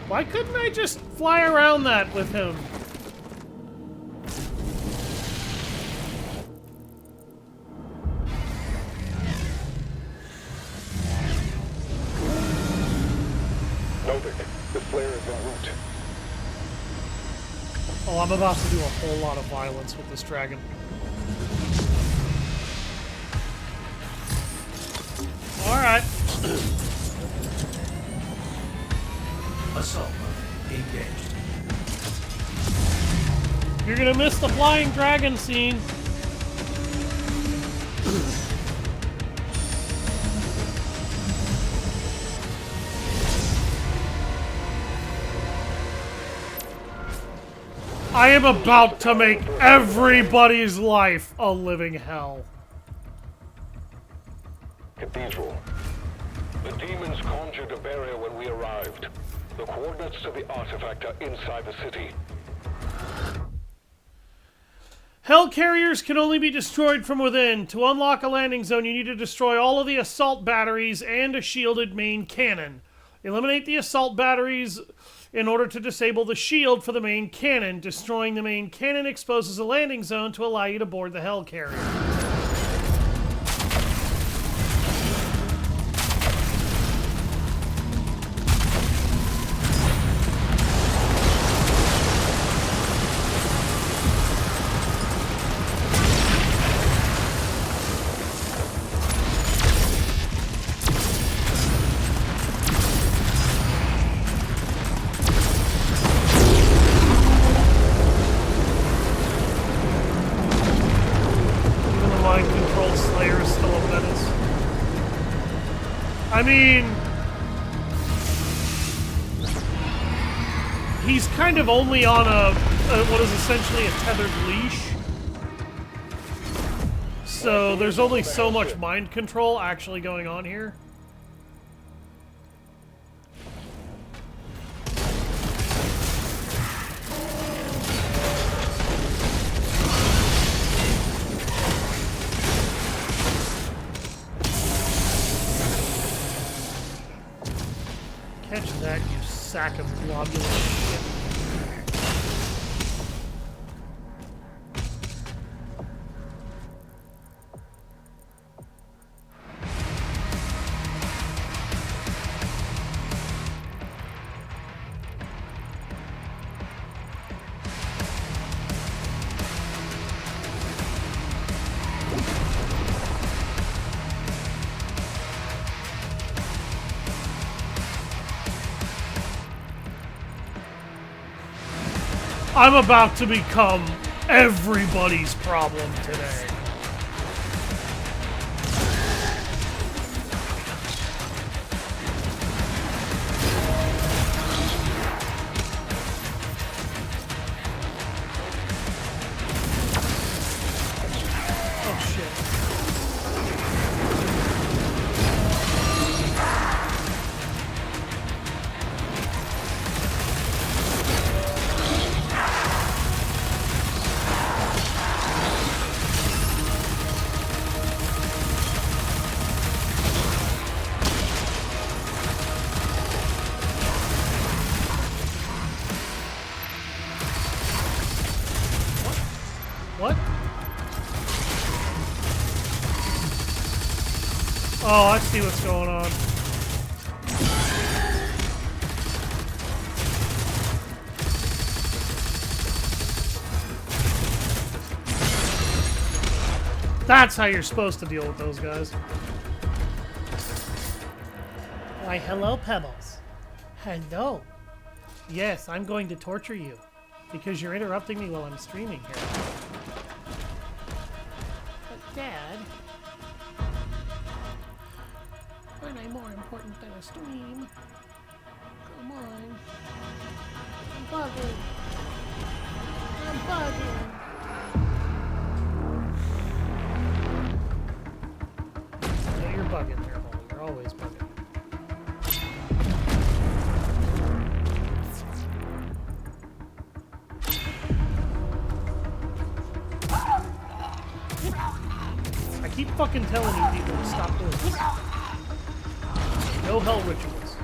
Why couldn't I just fly around that with him? Novik, the flare is en route. Oh, I'm about to do a whole lot of violence with this dragon. Alright. Assault mode engaged. You're gonna miss the flying dragon scene. I am about to make everybody's life a living hell. Cathedral. The demons conjured a barrier when we arrived. The coordinates to the artifact are inside the city. Hellcarriers can only be destroyed from within. To unlock a landing zone, you need to destroy all of the assault batteries and a shielded main cannon. Eliminate the assault batteries in order to disable the shield for the main cannon. Destroying the main cannon exposes a landing zone to allow you to board the Hellcarrier. I mean, he's kind of only on a what is essentially a tethered leash. So there's only so much mind control actually going on here. Catch that, you sack of globular shit. I'm about to become everybody's problem today. Oh shit. What? Oh, I see what's going on. That's how you're supposed to deal with those guys. Why, hello, Pebbles. Hello. Yes, I'm going to torture you because you're interrupting me while I'm streaming here. But Dad, aren't I more important than a stream? Come on. I'm bugging. I'm bugging. Yeah, you're bugging there, Molly. You're always bugging. I keep fucking telling you people to stop doing this. No hell rituals.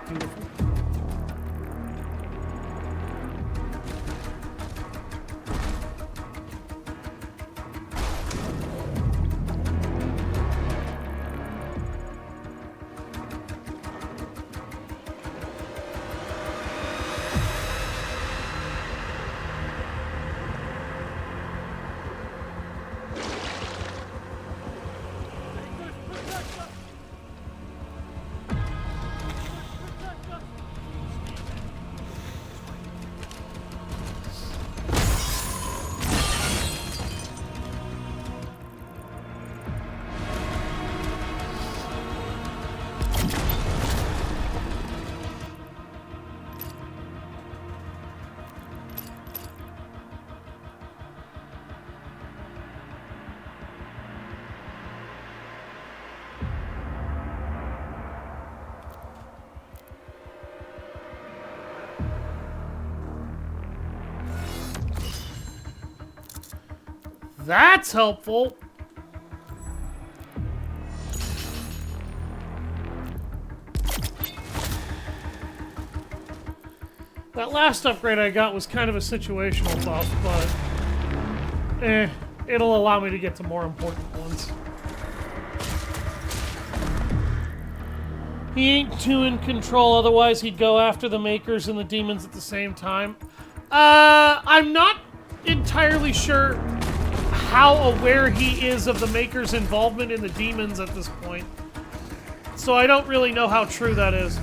Beautiful. That's helpful. That last upgrade I got was kind of a situational buff, but it'll allow me to get to more important ones. He ain't too in control, otherwise he'd go after the makers and the demons at the same time. I'm not entirely sure how aware he is of the makers' involvement in the demons at this point. So I don't really know how true that is.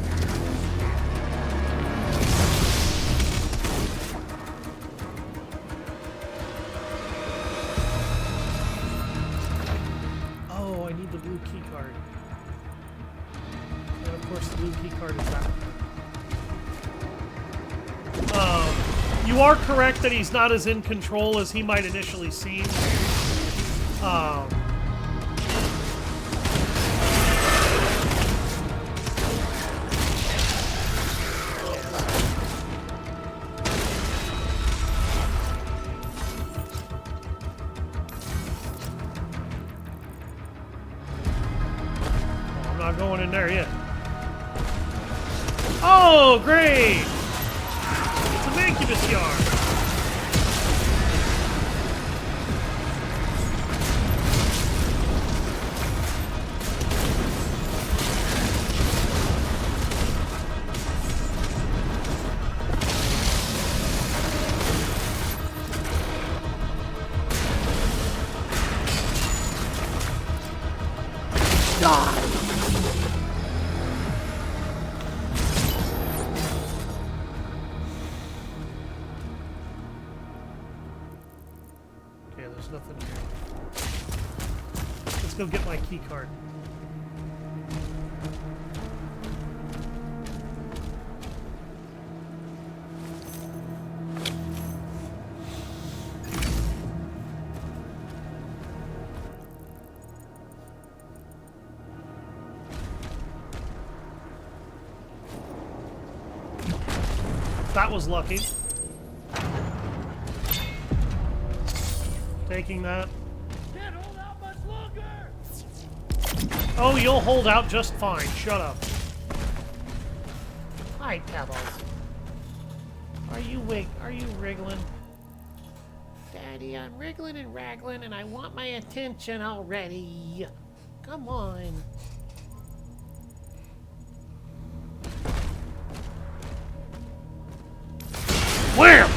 Oh, I need the blue key card. And of course the blue key card is that. You are correct that he's not as in control as he might initially seem. I'm not going in there yet. Oh, great! Incubus yard. Go get my key card. That was lucky. Taking that. Oh, you'll hold out just fine. Shut up. Hi, Pebbles. Are you wriggling? Daddy, I'm wriggling and raggling and I want my attention already. Come on. Wham!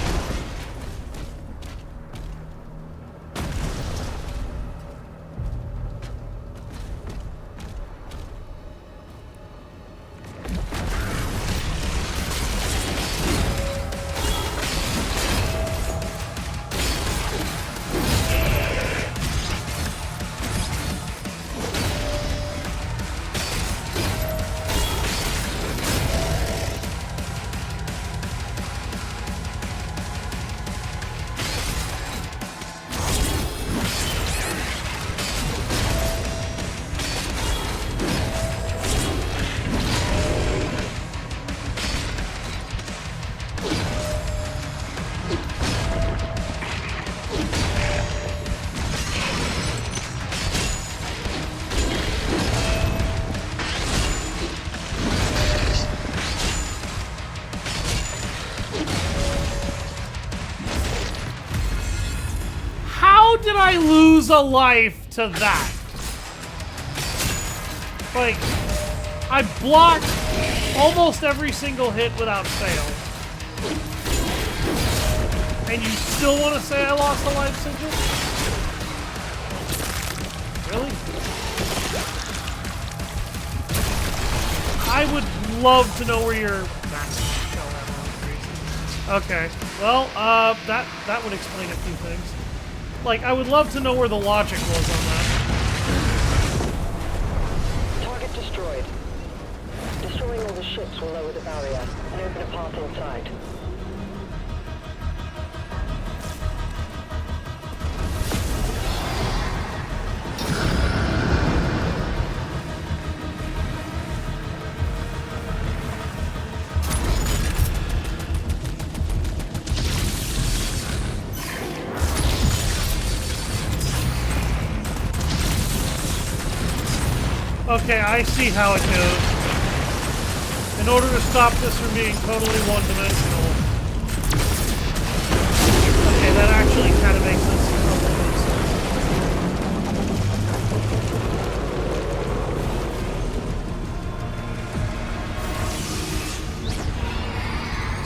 Did I lose a life to that? Like, I blocked almost every single hit without fail. And you still want to say I lost a life, Sigil? Really? I would love to know where your... Okay. Well, that would explain a few things. Like, I would love to know where the logic was on that. Target destroyed. Destroying all the ships will lower the barrier and open a path inside. Okay, I see how it goes. In order to stop this from being totally one-dimensional. Okay, that actually kind of makes sense.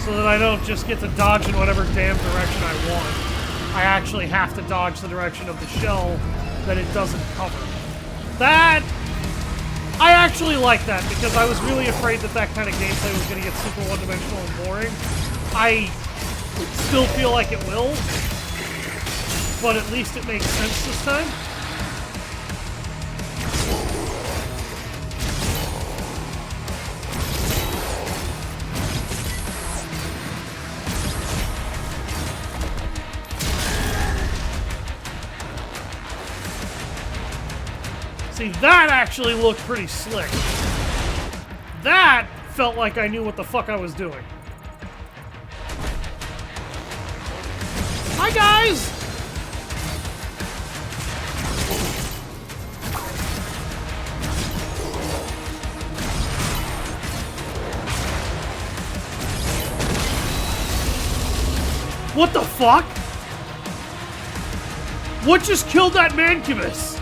So that I don't just get to dodge in whatever damn direction I want. I actually have to dodge the direction of the shell that it doesn't cover. That... I actually like that, because I was really afraid that that kind of gameplay was going to get super one-dimensional and boring. I still feel like it will, but at least it makes sense this time. See, that actually looked pretty slick. That felt like I knew what the fuck I was doing. Hi, guys! What the fuck? What just killed that mancubus?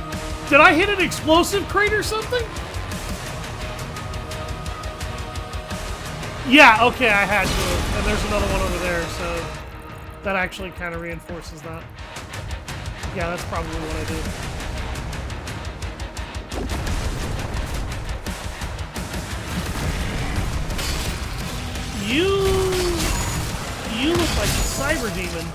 Did I hit an explosive crate or something? Yeah, okay, I had to. And there's another one over there, so that actually kind of reinforces that. Yeah, that's probably what I did. You look like a cyber demon.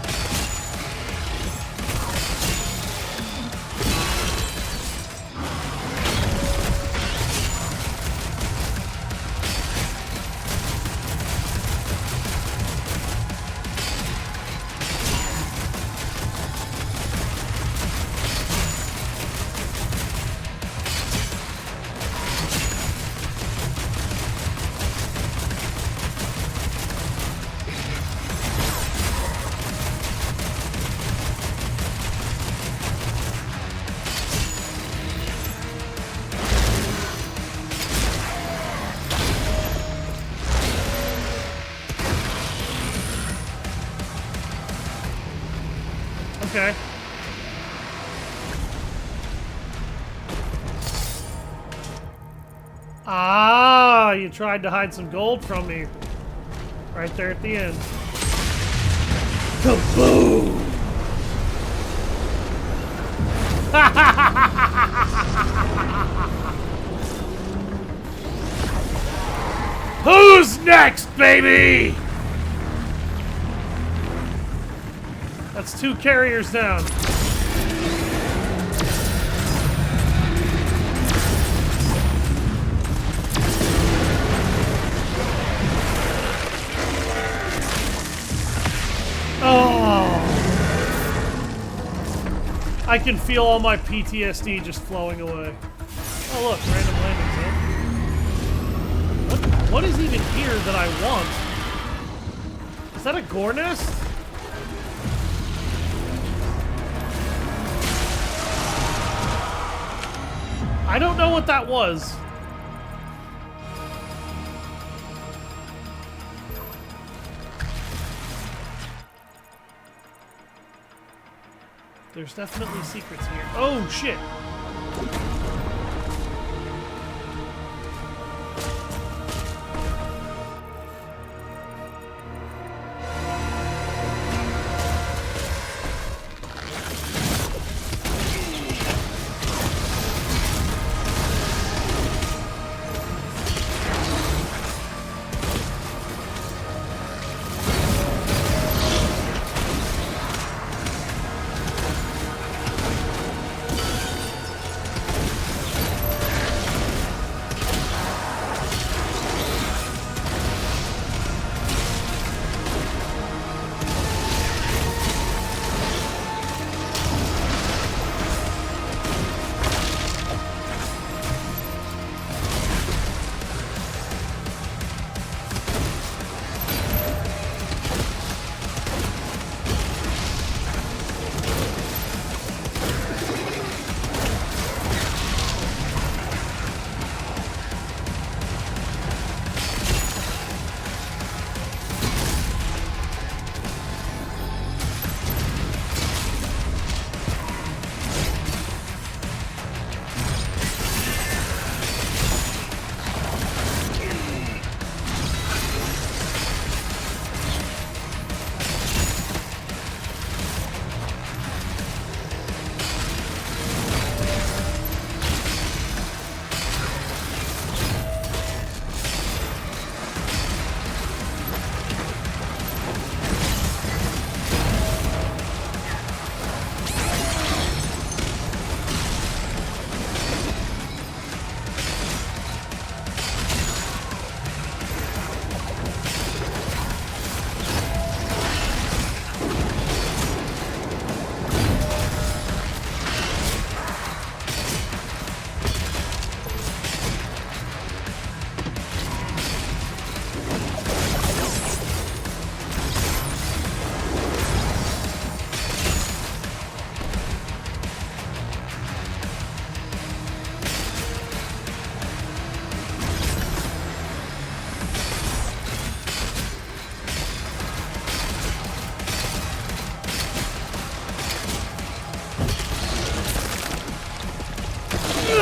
Okay. Ah, you tried to hide some gold from me. Right there at the end. Kaboom! Who's next, baby? That's 2 carriers down. Oh! I can feel all my PTSD just flowing away. Oh look, random landing zone. What is even here that I want? Is that a gore nest? I don't know what that was. There's definitely secrets here. Oh, shit!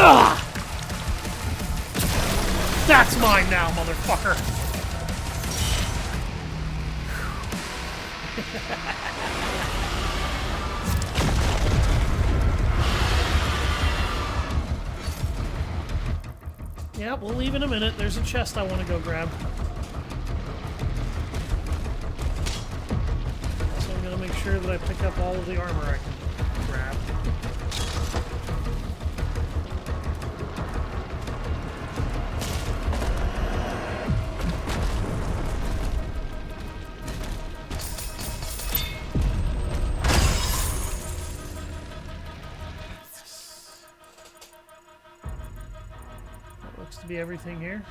Ugh! That's mine now, motherfucker! Yeah, we'll leave in a minute. There's a chest I want to go grab. So I'm going to make sure that I pick up all of the armor I can grab. To be everything here.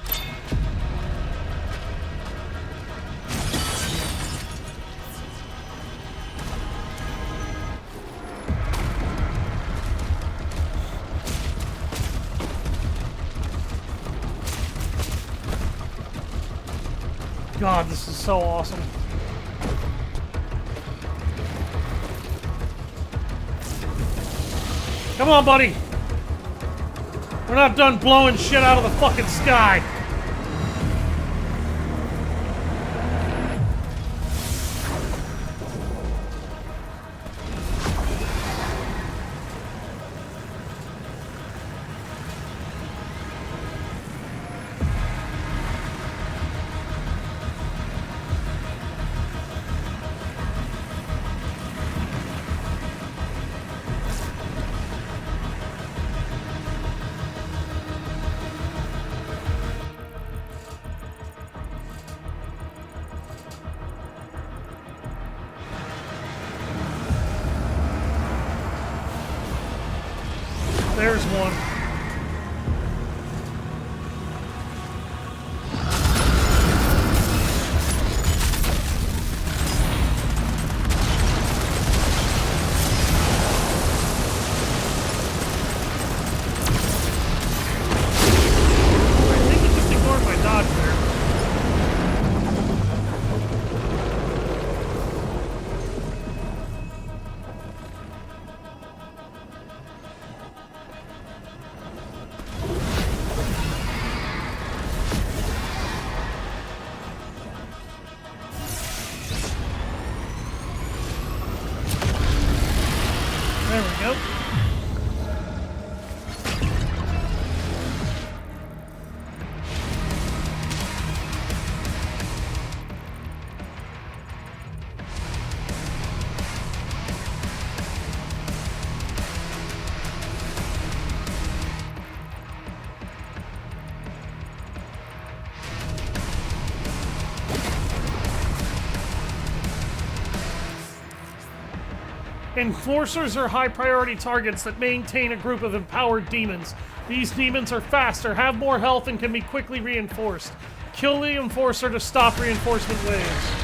God, this is so awesome. Come on, buddy. We're not done blowing shit out of the fucking sky. There's one. I think he just ignored my dodge there. There we go. Enforcers are high-priority targets that maintain a group of empowered demons. These demons are faster, have more health, and can be quickly reinforced. Kill the Enforcer to stop reinforcement waves.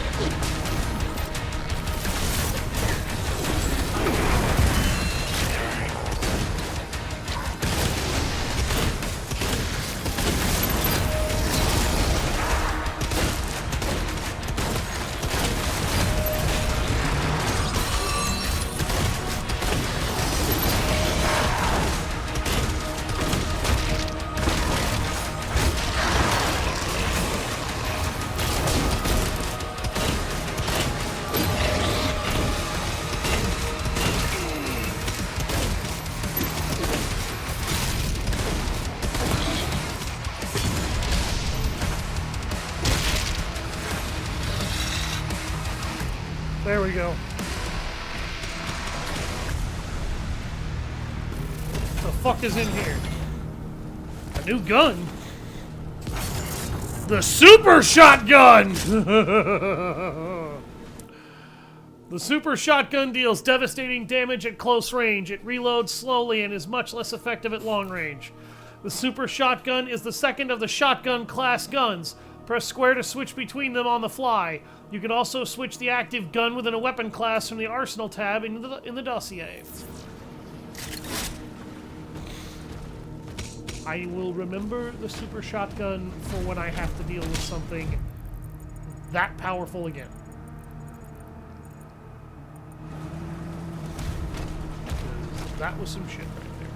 There we go. The fuck is in here? A new gun? The Super Shotgun! The Super Shotgun deals devastating damage at close range. It reloads slowly and is much less effective at long range. The Super Shotgun is the second of the shotgun class guns. Press square to switch between them on the fly. You can also switch the active gun within a weapon class from the Arsenal tab in the dossier. I will remember the Super Shotgun for when I have to deal with something that powerful again. That was some shit right there.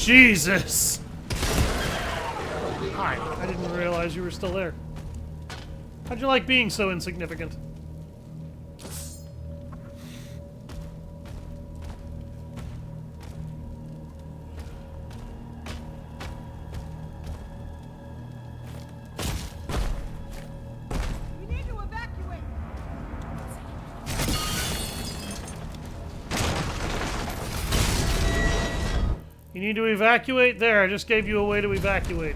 Jesus! Hi, I didn't realize you were still there. How'd you like being so insignificant? You need to evacuate? There, I just gave you a way to evacuate.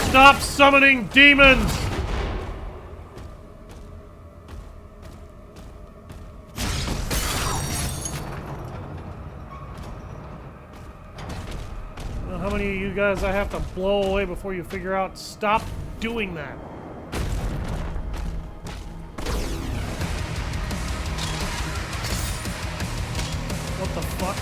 Stop summoning demons! How many of you guys I have to blow away before you figure out stop doing that? What the fuck?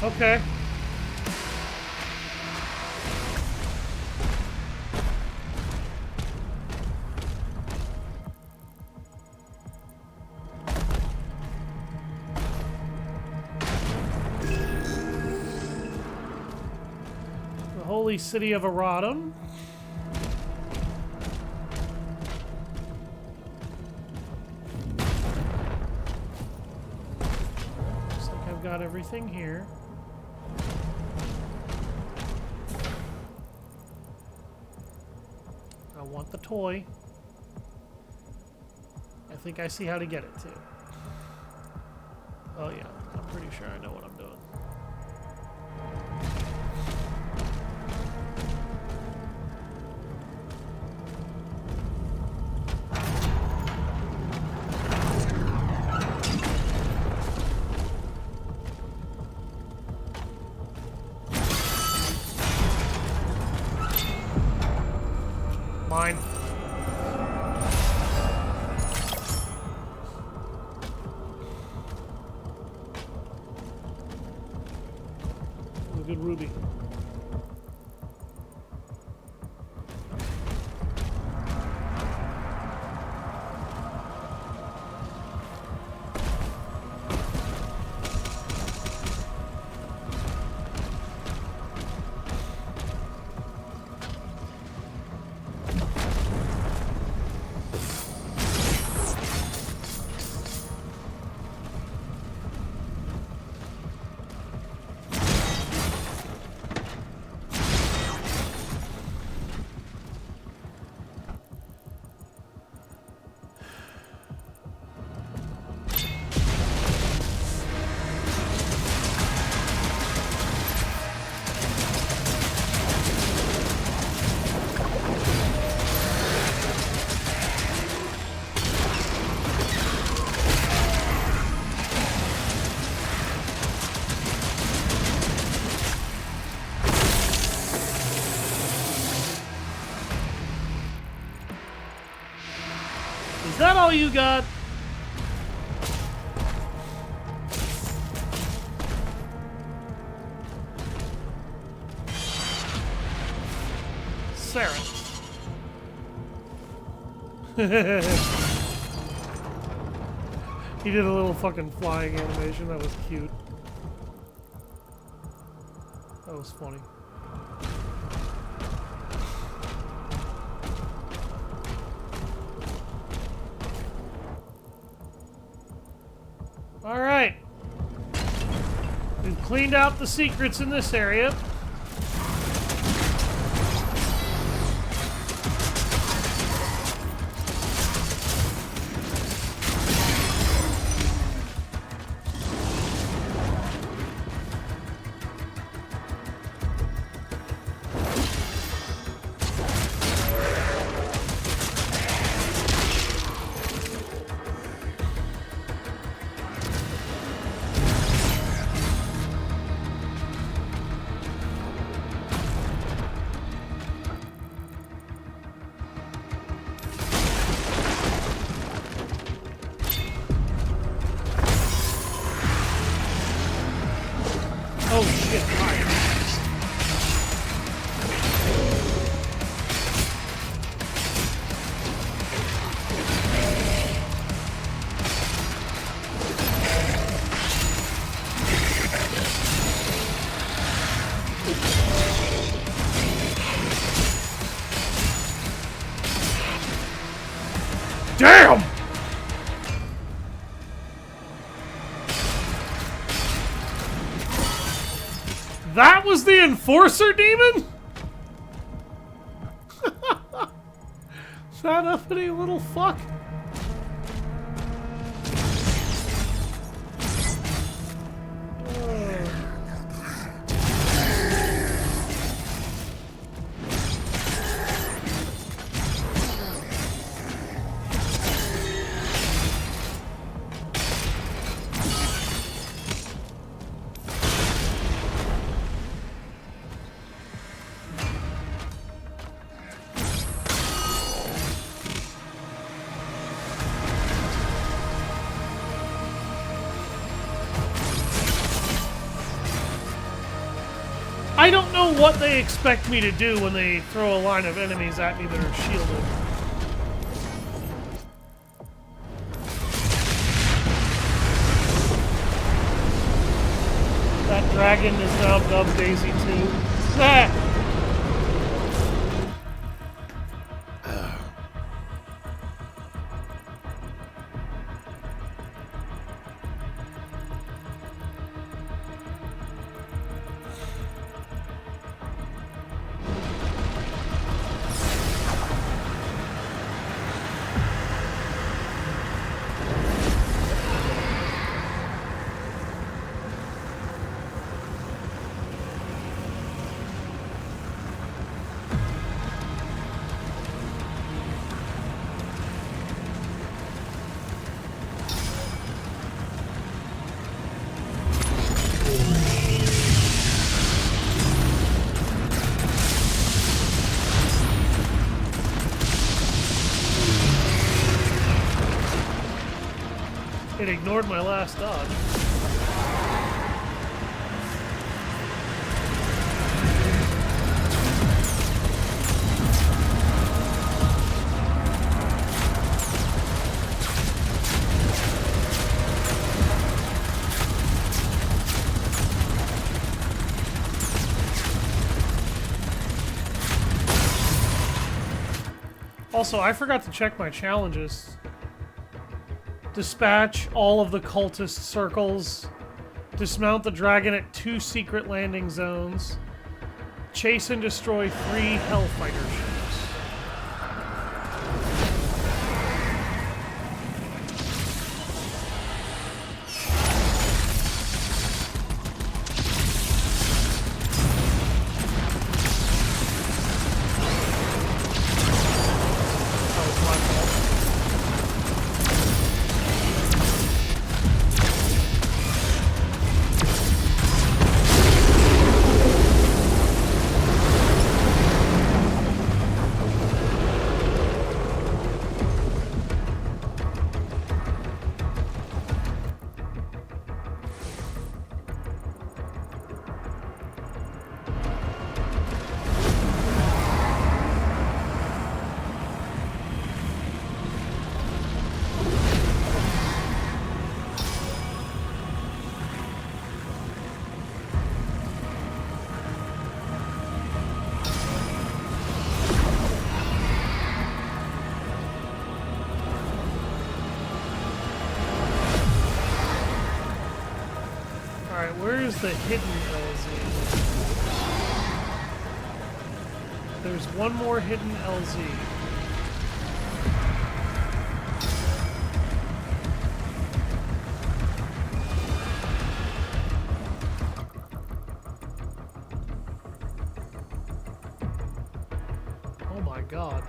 Okay. The holy city of Aradum. Looks like I've got everything here. I want the toy. I think I see how to get it too. Oh yeah, I'm pretty sure I know what I'm doing. Mine. A good ruby. Is that all you got? Sarah. He did a little fucking flying animation. That was cute. That was funny. All right. We've cleaned out the secrets in this area. Enforcer demon? That uppity little fuck. I don't know what they expect me to do when they throw a line of enemies at me that are shielded. That dragon is now dubbed Daisy 2. Ah! It ignored my last dodge. Also, I forgot to check my challenges. Dispatch all of the cultist circles. Dismount the dragon at 2 secret landing zones. Chase and destroy 3 Hellfighter ships. Where's the hidden LZ? There's one more hidden LZ. Oh my god.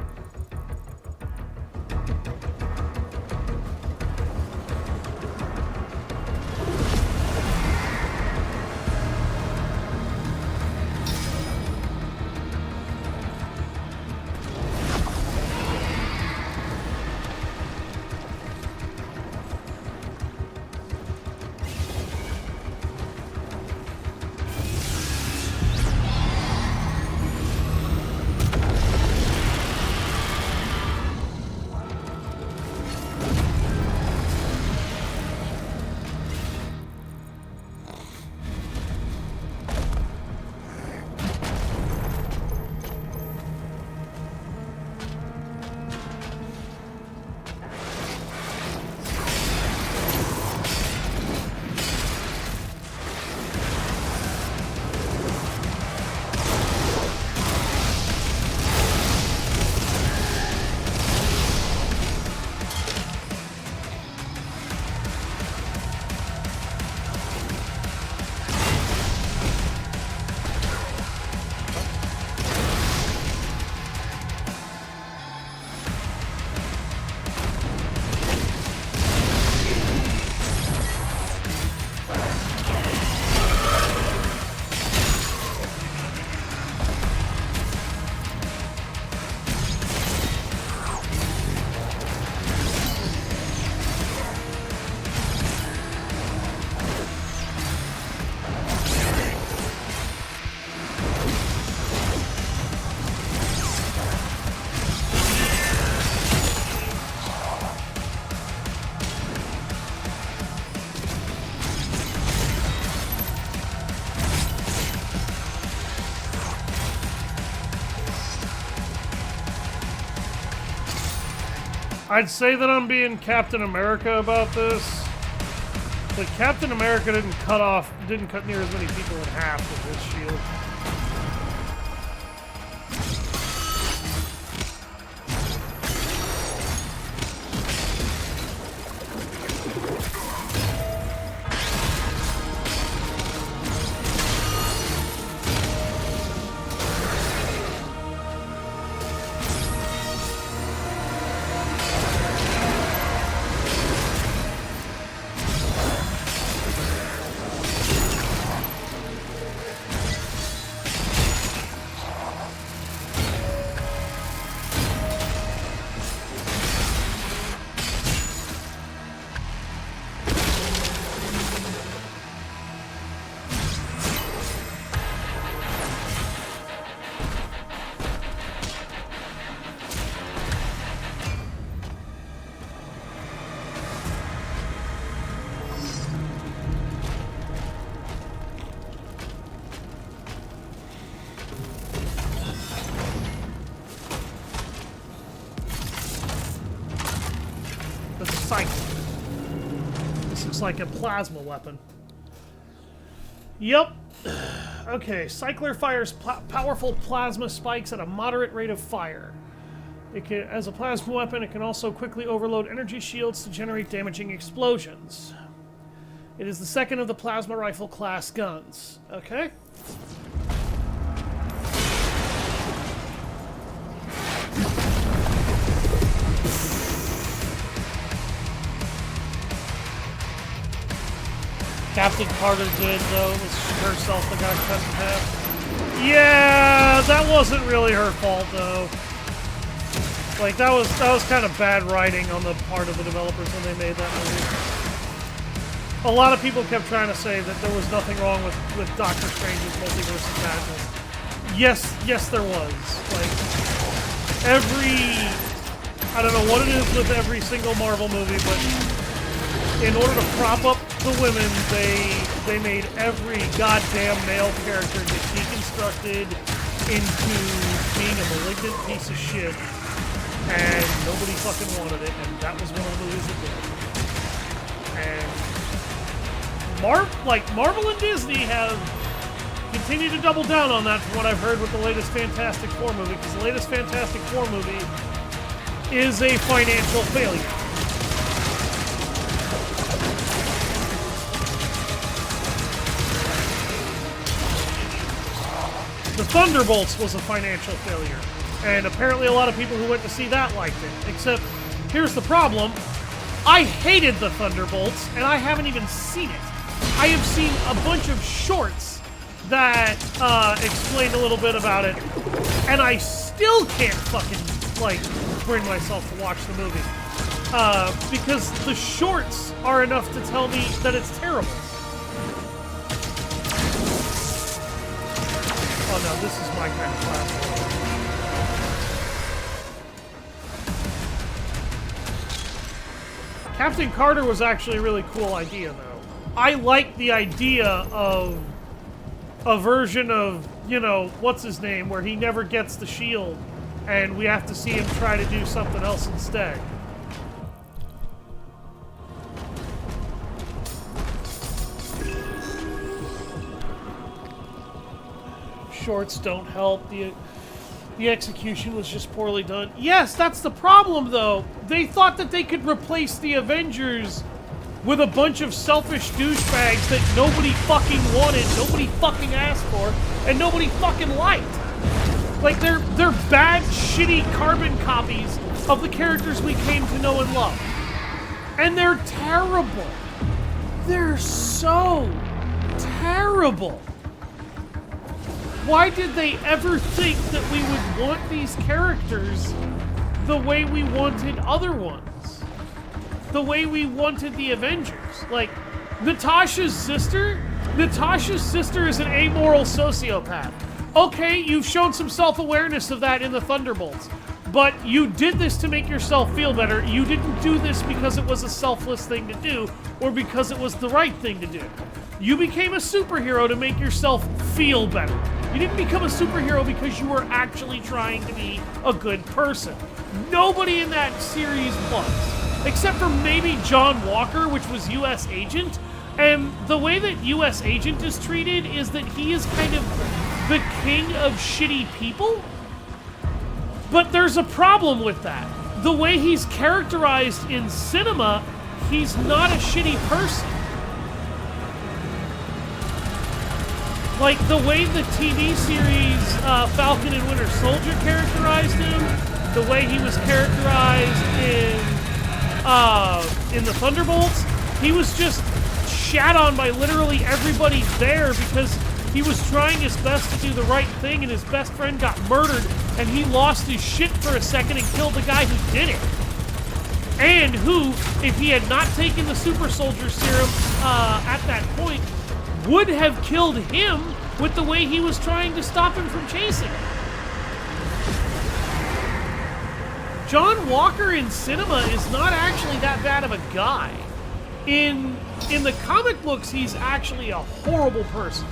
I'd say that I'm being Captain America about this, but Captain America didn't cut near as many people in half with his shield. This looks like a plasma weapon. Yep. Okay, Cycler fires powerful plasma spikes at a moderate rate of fire. As a plasma weapon, it can also quickly overload energy shields to generate damaging explosions. It is the second of the plasma rifle class guns. Okay. Captain Carter did, though, was herself that got cut in half. Yeah, that wasn't really her fault, though. Like, that was kind of bad writing on the part of the developers when they made that movie. A lot of people kept trying to say that there was nothing wrong with Doctor Strange's Multiverse of Madness. Yes, there was. Like, I don't know what it is with every single Marvel movie, but in order to prop up the women, they made every goddamn male character get deconstructed into being a malignant piece of shit, and nobody fucking wanted it, and that was one of the movies that did. And Marvel and Disney have continued to double down on that from what I've heard with the latest Fantastic Four movie, because the latest Fantastic Four movie is a financial failure. The Thunderbolts was a financial failure, and apparently a lot of people who went to see that liked it. Except, here's the problem. I hated the Thunderbolts, and I haven't even seen it. I have seen a bunch of shorts that explain a little bit about it, and I still can't fucking, like, bring myself to watch the movie. Because the shorts are enough to tell me that it's terrible. Oh no, this is my kind of class. Captain Carter was actually a really cool idea, though. I like the idea of a version of, you know, what's his name, where he never gets the shield, and we have to see him try to do something else instead. Shorts don't help. The execution was just poorly done. Yes, that's the problem, though. They thought that they could replace the Avengers with a bunch of selfish douchebags that nobody fucking wanted, nobody fucking asked for, and nobody fucking liked. Like, they're bad, shitty carbon copies of the characters we came to know and love. And they're terrible. They're so terrible. Why did they ever think that we would want these characters the way we wanted other ones? The way we wanted the Avengers? Like, Natasha's sister is an amoral sociopath. Okay, you've shown some self-awareness of that in the Thunderbolts, but you did this to make yourself feel better. You didn't do this because it was a selfless thing to do, or because it was the right thing to do. You became a superhero to make yourself feel better. You didn't become a superhero because you were actually trying to be a good person. Nobody in that series was. Except for maybe John Walker, which was U.S. Agent. And the way that U.S. Agent is treated is that he is kind of the king of shitty people. But there's a problem with that. The way he's characterized in cinema, he's not a shitty person. Like, the way the TV series Falcon and Winter Soldier characterized him, the way he was characterized in the Thunderbolts, he was just shat on by literally everybody there because he was trying his best to do the right thing and his best friend got murdered and he lost his shit for a second and killed the guy who did it. And who, if he had not taken the super soldier serum at that point, would have killed him with the way he was trying to stop him from chasing him. John Walker in cinema is not actually that bad of a guy. In the comic books, he's actually a horrible person.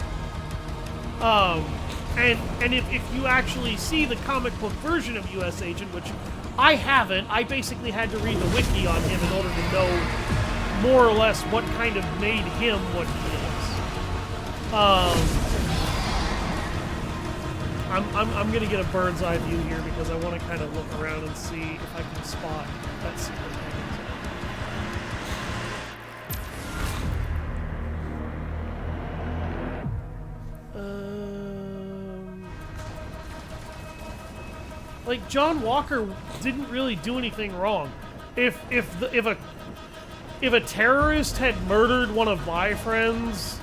And if you actually see the comic book version of U.S. Agent, which I haven't, I basically had to read the wiki on him in order to know more or less what kind of made him what he is. I'm gonna get a bird's eye view here because I want to kind of look around and see if I can spot that secret thing. Like, John Walker didn't really do anything wrong. If a terrorist had murdered one of my friends,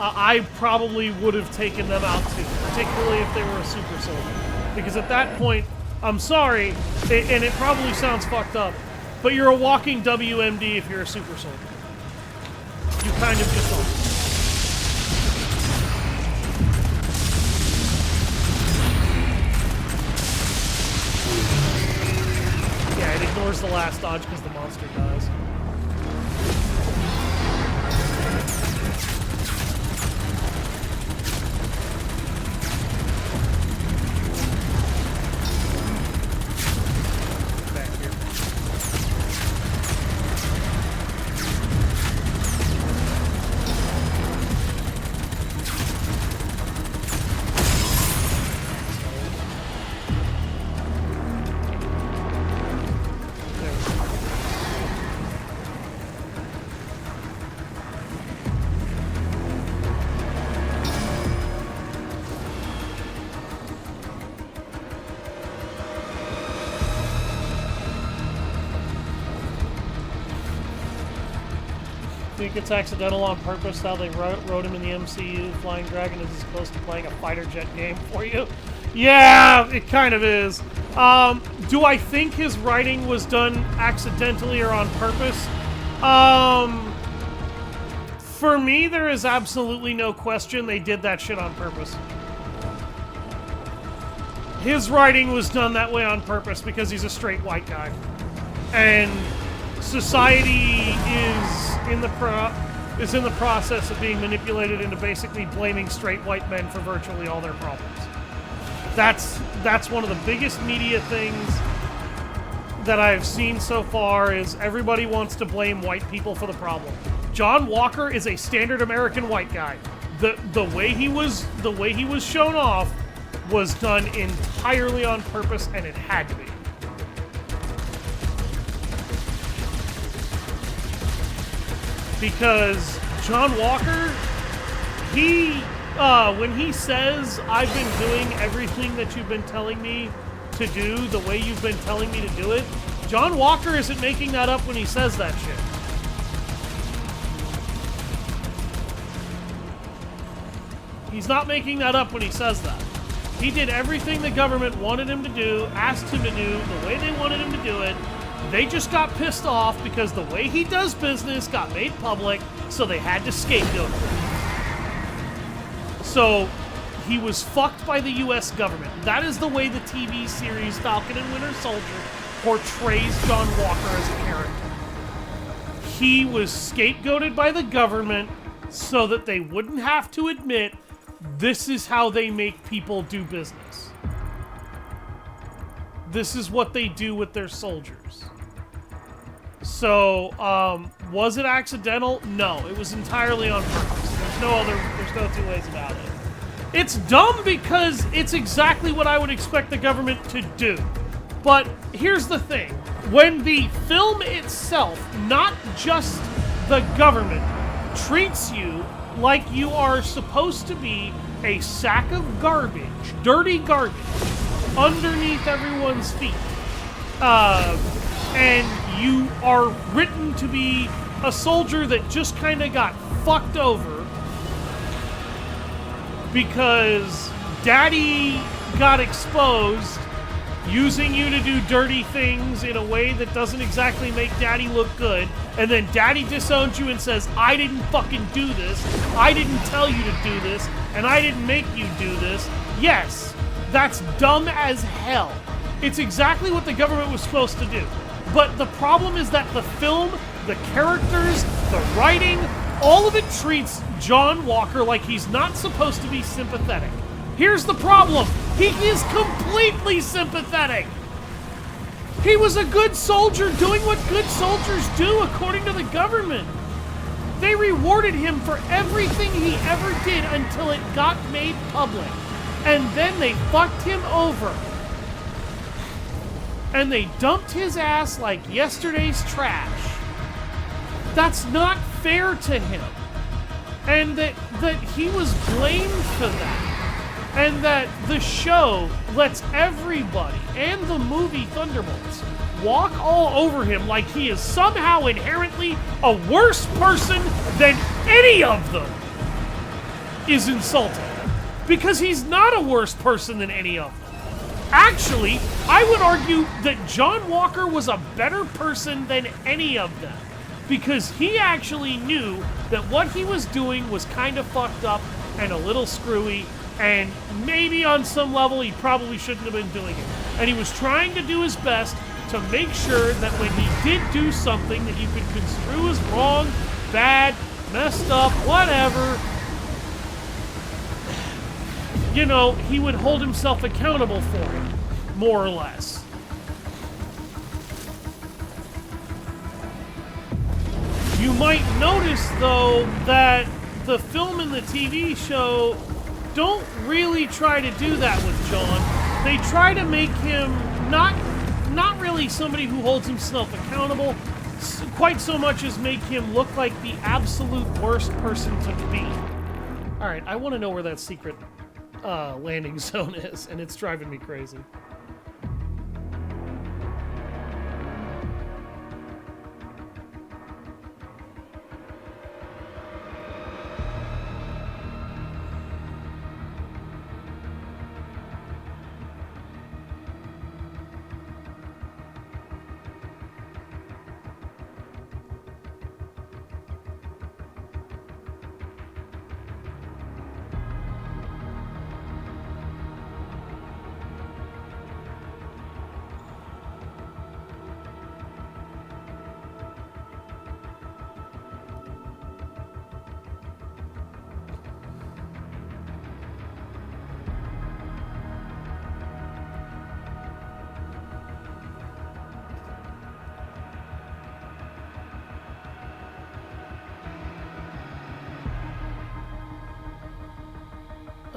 I probably would have taken them out too, particularly if they were a super soldier. Because at that point, I'm sorry, and it probably sounds fucked up, but you're a walking WMD if you're a super soldier. You kind of just are. Yeah, it ignores the last dodge because the monster dies. Think it's accidental on purpose how they wrote him in the MCU. Flying Dragon is as close to playing a fighter jet game for you. Yeah, it kind of is. Do I think his writing was done accidentally or on purpose? For me, there is absolutely no question they did that shit on purpose. His writing was done that way on purpose because he's a straight white guy. And society is in the process of being manipulated into basically blaming straight white men for virtually all their problems. That's one of the biggest media things that I've seen so far is everybody wants to blame white people for the problem. John Walker is a standard American white guy. The way he was shown off was done entirely on purpose, and it had to be. Because John Walker, when he says, I've been doing everything that you've been telling me to do, the way you've been telling me to do it, John Walker isn't making that up when he says that shit. He's not making that up when he says that. He did everything the government wanted him to do, asked him to do, the way they wanted him to do it. They just got pissed off because the way he does business got made public, so they had to scapegoat him. So he was fucked by the US government. That is the way the TV series Falcon and Winter Soldier portrays John Walker as a character. He was scapegoated by the government so that they wouldn't have to admit this is how they make people do business. This is what they do with their soldiers. So, was it accidental? No, it was entirely on purpose. There's no two ways about it. It's dumb because it's exactly what I would expect the government to do. But here's the thing. When the film itself, not just the government, treats you like you are supposed to be a sack of garbage, dirty garbage, underneath everyone's feet, and you are written to be a soldier that just kind of got fucked over because Daddy got exposed using you to do dirty things in a way that doesn't exactly make Daddy look good, and then Daddy disowns you and says, I didn't fucking do this, I didn't tell you to do this, and I didn't make you do this. Yes, that's dumb as hell. It's exactly what the government was supposed to do. But the problem is that the film, the characters, the writing, all of it treats John Walker like he's not supposed to be sympathetic. Here's the problem. He is completely sympathetic. He was a good soldier doing what good soldiers do according to the government. They rewarded him for everything he ever did until it got made public. And then they fucked him over. And they dumped his ass like yesterday's trash. That's not fair to him. And that he was blamed for that. And that the show lets everybody, and the movie Thunderbolts, walk all over him like he is somehow inherently a worse person than any of them, is insulting. Because he's not a worse person than any of them. Actually, I would argue that John Walker was a better person than any of them. Because he actually knew that what he was doing was kind of fucked up and a little screwy, and maybe on some level he probably shouldn't have been doing it. And he was trying to do his best to make sure that when he did do something that you could construe as wrong, bad, messed up, whatever, you know, he would hold himself accountable for it, more or less. You might notice, though, that the film and the TV show don't really try to do that with John. They try to make him not really somebody who holds himself accountable, quite so much as make him look like the absolute worst person to be. Alright, I want to know where that secret landing zone is, and it's driving me crazy.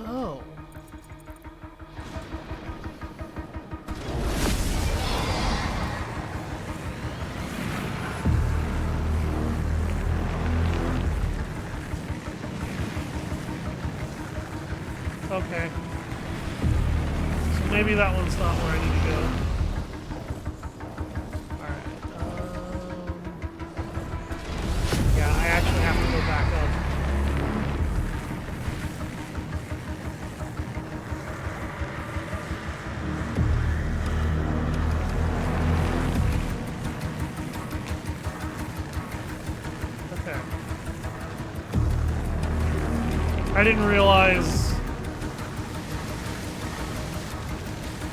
Oh. Okay. So maybe that one's not where I need to go. Alright. Yeah, I actually have to go back up. I didn't realize...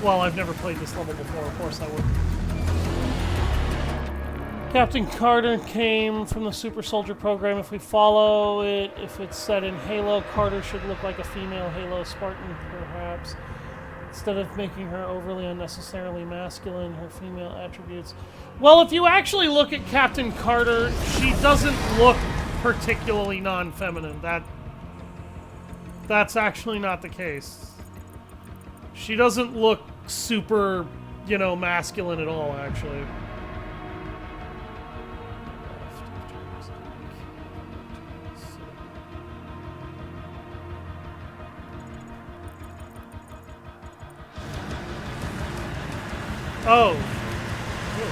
Well, I've never played this level before, of course I would. Captain Carter came from the Super Soldier program. If we follow it, if it's set in Halo, Carter should look like a female Halo Spartan, perhaps. Instead of making her overly unnecessarily masculine, her female attributes. Well, if you actually look at Captain Carter, she doesn't look particularly non-feminine. That's actually not the case. She doesn't look super, you know, masculine at all, actually. Oh. Really?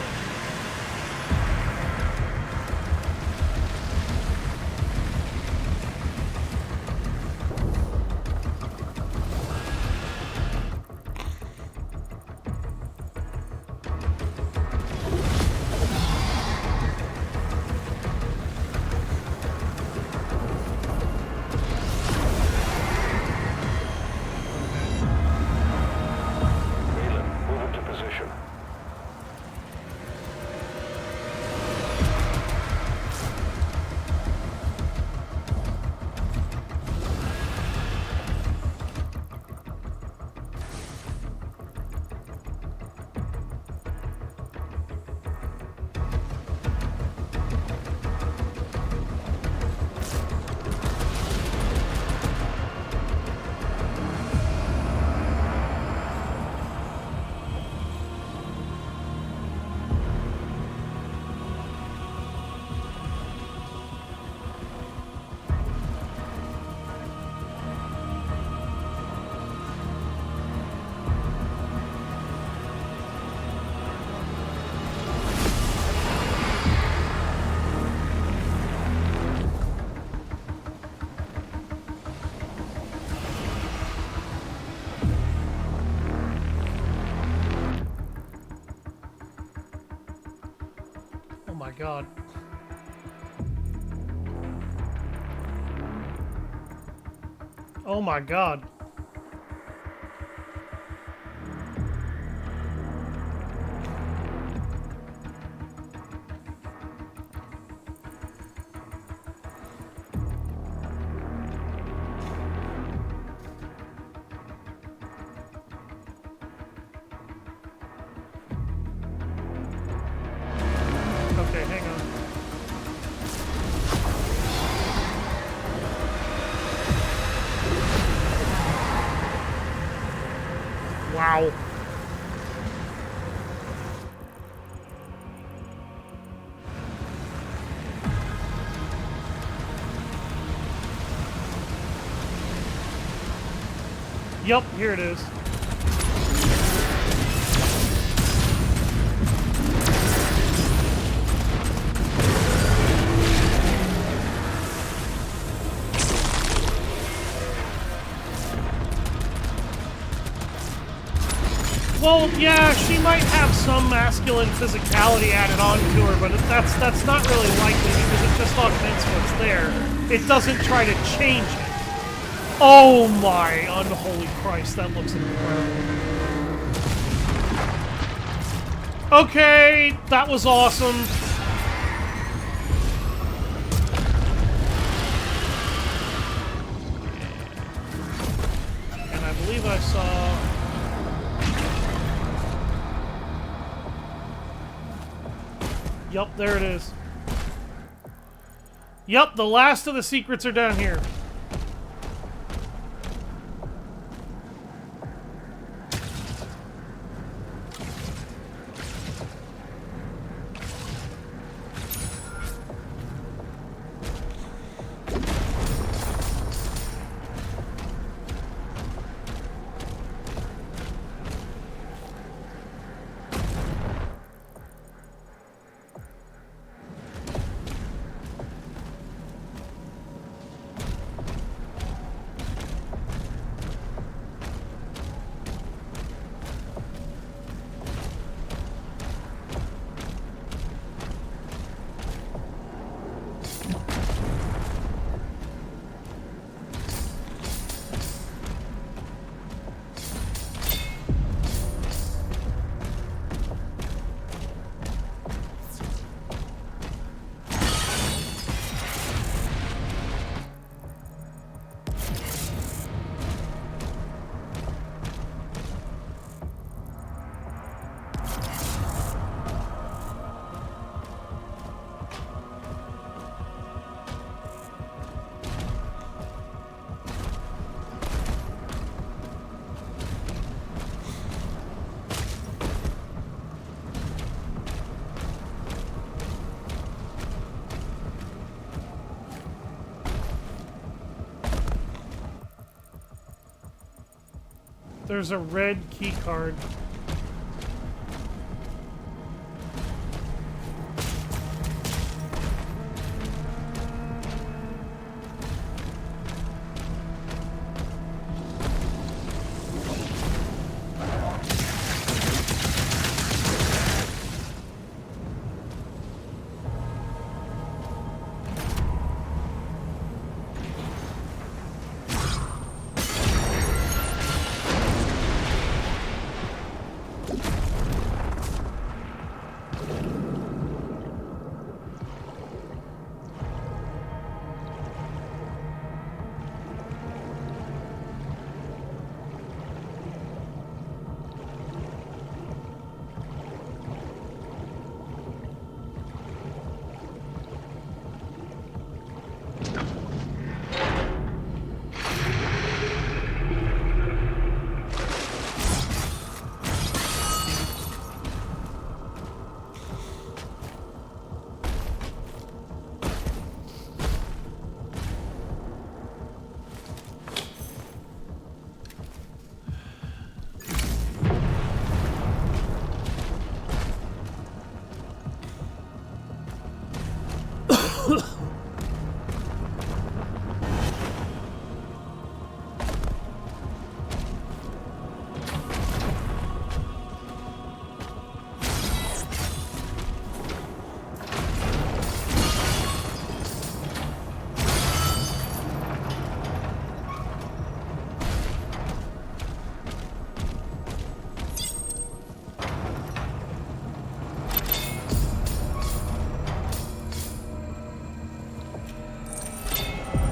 My God. Oh my God. Okay, hang on. Wow. Yep, here it is. Well, yeah, she might have some masculine physicality added on to her, but that's not really likely because it just augments what's there. It doesn't try to change it. Oh my unholy Christ, that looks incredible. Okay, that was awesome. And I believe I saw... Yup, there it is. Yup, the last of the secrets are down here. There's a red key card.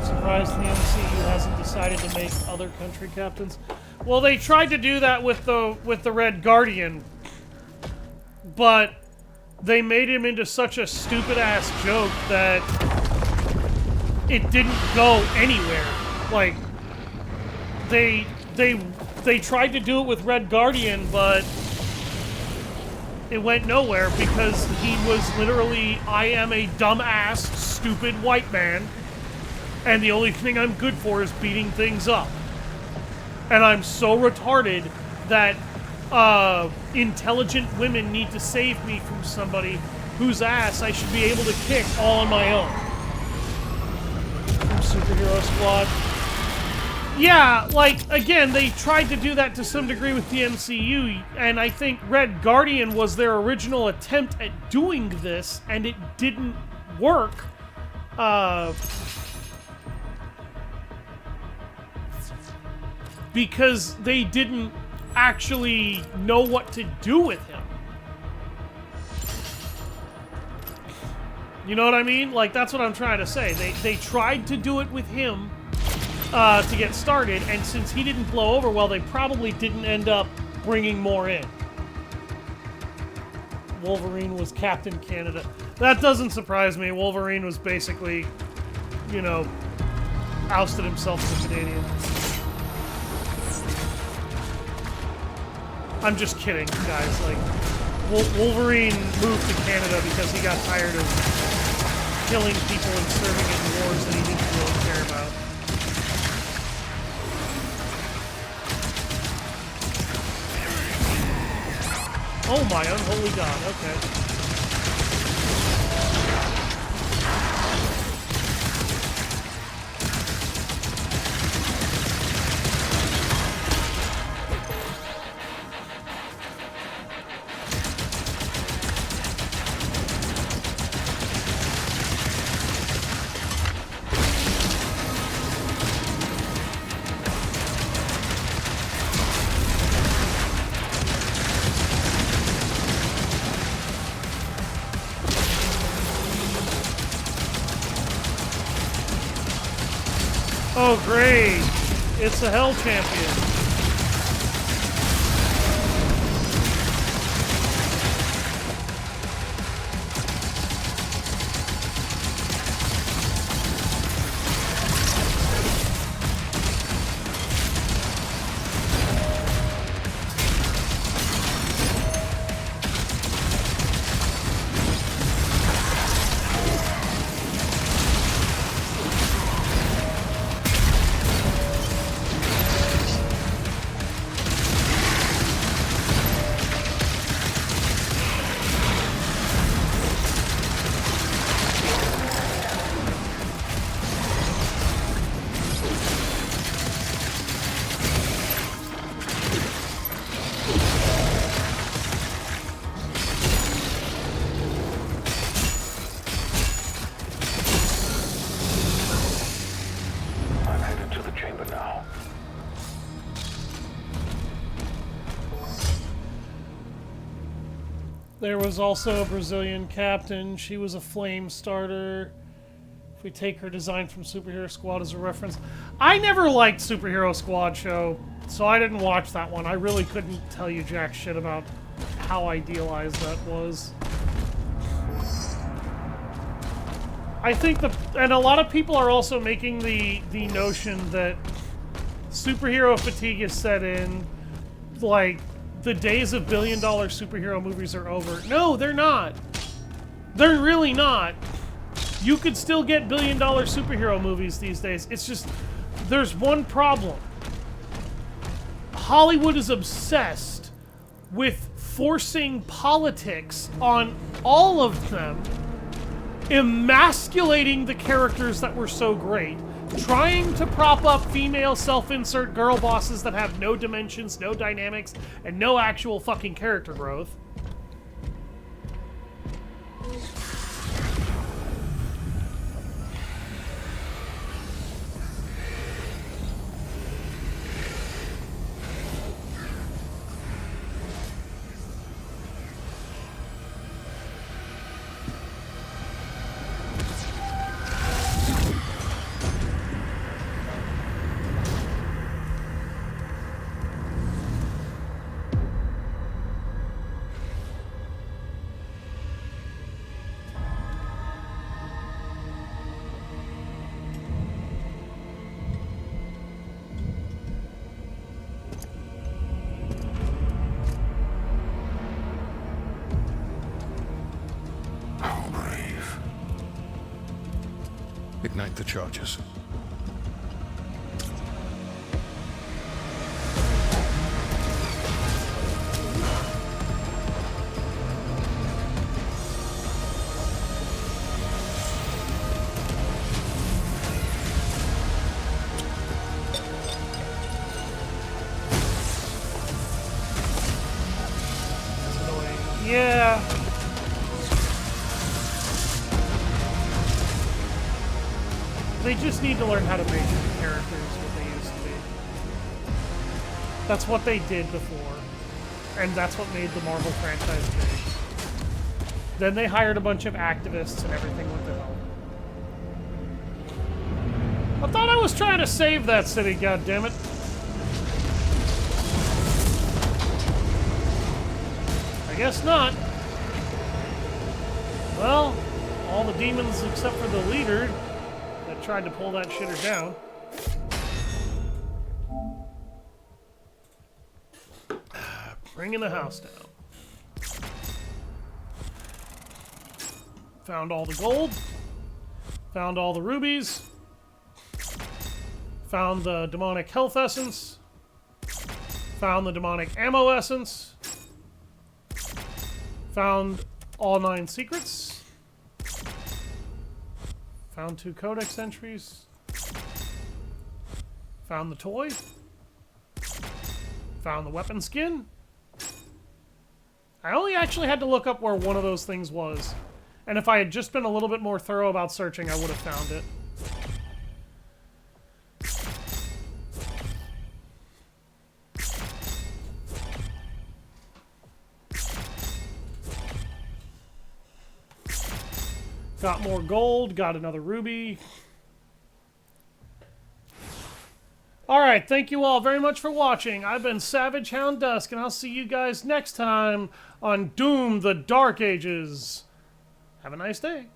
Surprised the MCU hasn't decided to make other country captains. Well, they tried to do that with the Red Guardian, but they made him into such a stupid ass joke that it didn't go anywhere. Like they tried to do it with Red Guardian, but it went nowhere because he was literally, I am a dumbass, stupid white man, and the only thing I'm good for is beating things up. And I'm so retarded that intelligent women need to save me from somebody whose ass I should be able to kick all on my own. Superhero Squad. Yeah, like, again, they tried to do that to some degree with the MCU, and I think Red Guardian was their original attempt at doing this, and it didn't work. Because they didn't actually know what to do with him. You know what I mean? Like, that's what I'm trying to say. They tried to do it with him to get started, and since he didn't blow over well, they probably didn't end up bringing more in. Wolverine was Captain Canada. That doesn't surprise me. Wolverine was basically, you know, ousted himself as a Canadian. I'm just kidding, guys. Like, Wolverine moved to Canada because he got tired of killing people and serving in wars that he didn't really care about. Oh my unholy god, okay. Oh, great! It's the Hell Champion. There was also a Brazilian captain. She was a flame starter. If we take her design from Superhero Squad as a reference. I never liked Superhero Squad show, so I didn't watch that one. I really couldn't tell you jack shit about how idealized that was. I think and a lot of people are also making the notion that superhero fatigue is set in, like, the days of billion-dollar superhero movies are over. No, they're not. They're really not. You could still get billion-dollar superhero movies these days. It's just, there's one problem. Hollywood is obsessed with forcing politics on all of them, emasculating the characters that were so great, trying to prop up female self-insert girl bosses that have no dimensions, no dynamics, and no actual fucking character growth. Ignite the charges. Yeah. They just need to learn how to make the characters what they used to be. That's what they did before. And that's what made the Marvel franchise big. Then they hired a bunch of activists and everything went to hell. I thought I was trying to save that city, goddammit. I guess not. Well, all the demons except for the leader that tried to pull that shitter down. Bringing the house down. Found all the gold. Found all the rubies. Found the demonic health essence. Found the demonic ammo essence. Found all 9 secrets. Found 2 codex entries. Found the toy. Found the weapon skin. I only actually had to look up where one of those things was. And if I had just been a little bit more thorough about searching, I would have found it. Got more gold, got another ruby. Alright, thank you all very much for watching. I've been Savage Hound Dusk, and I'll see you guys next time on Doom: The Dark Ages. Have a nice day.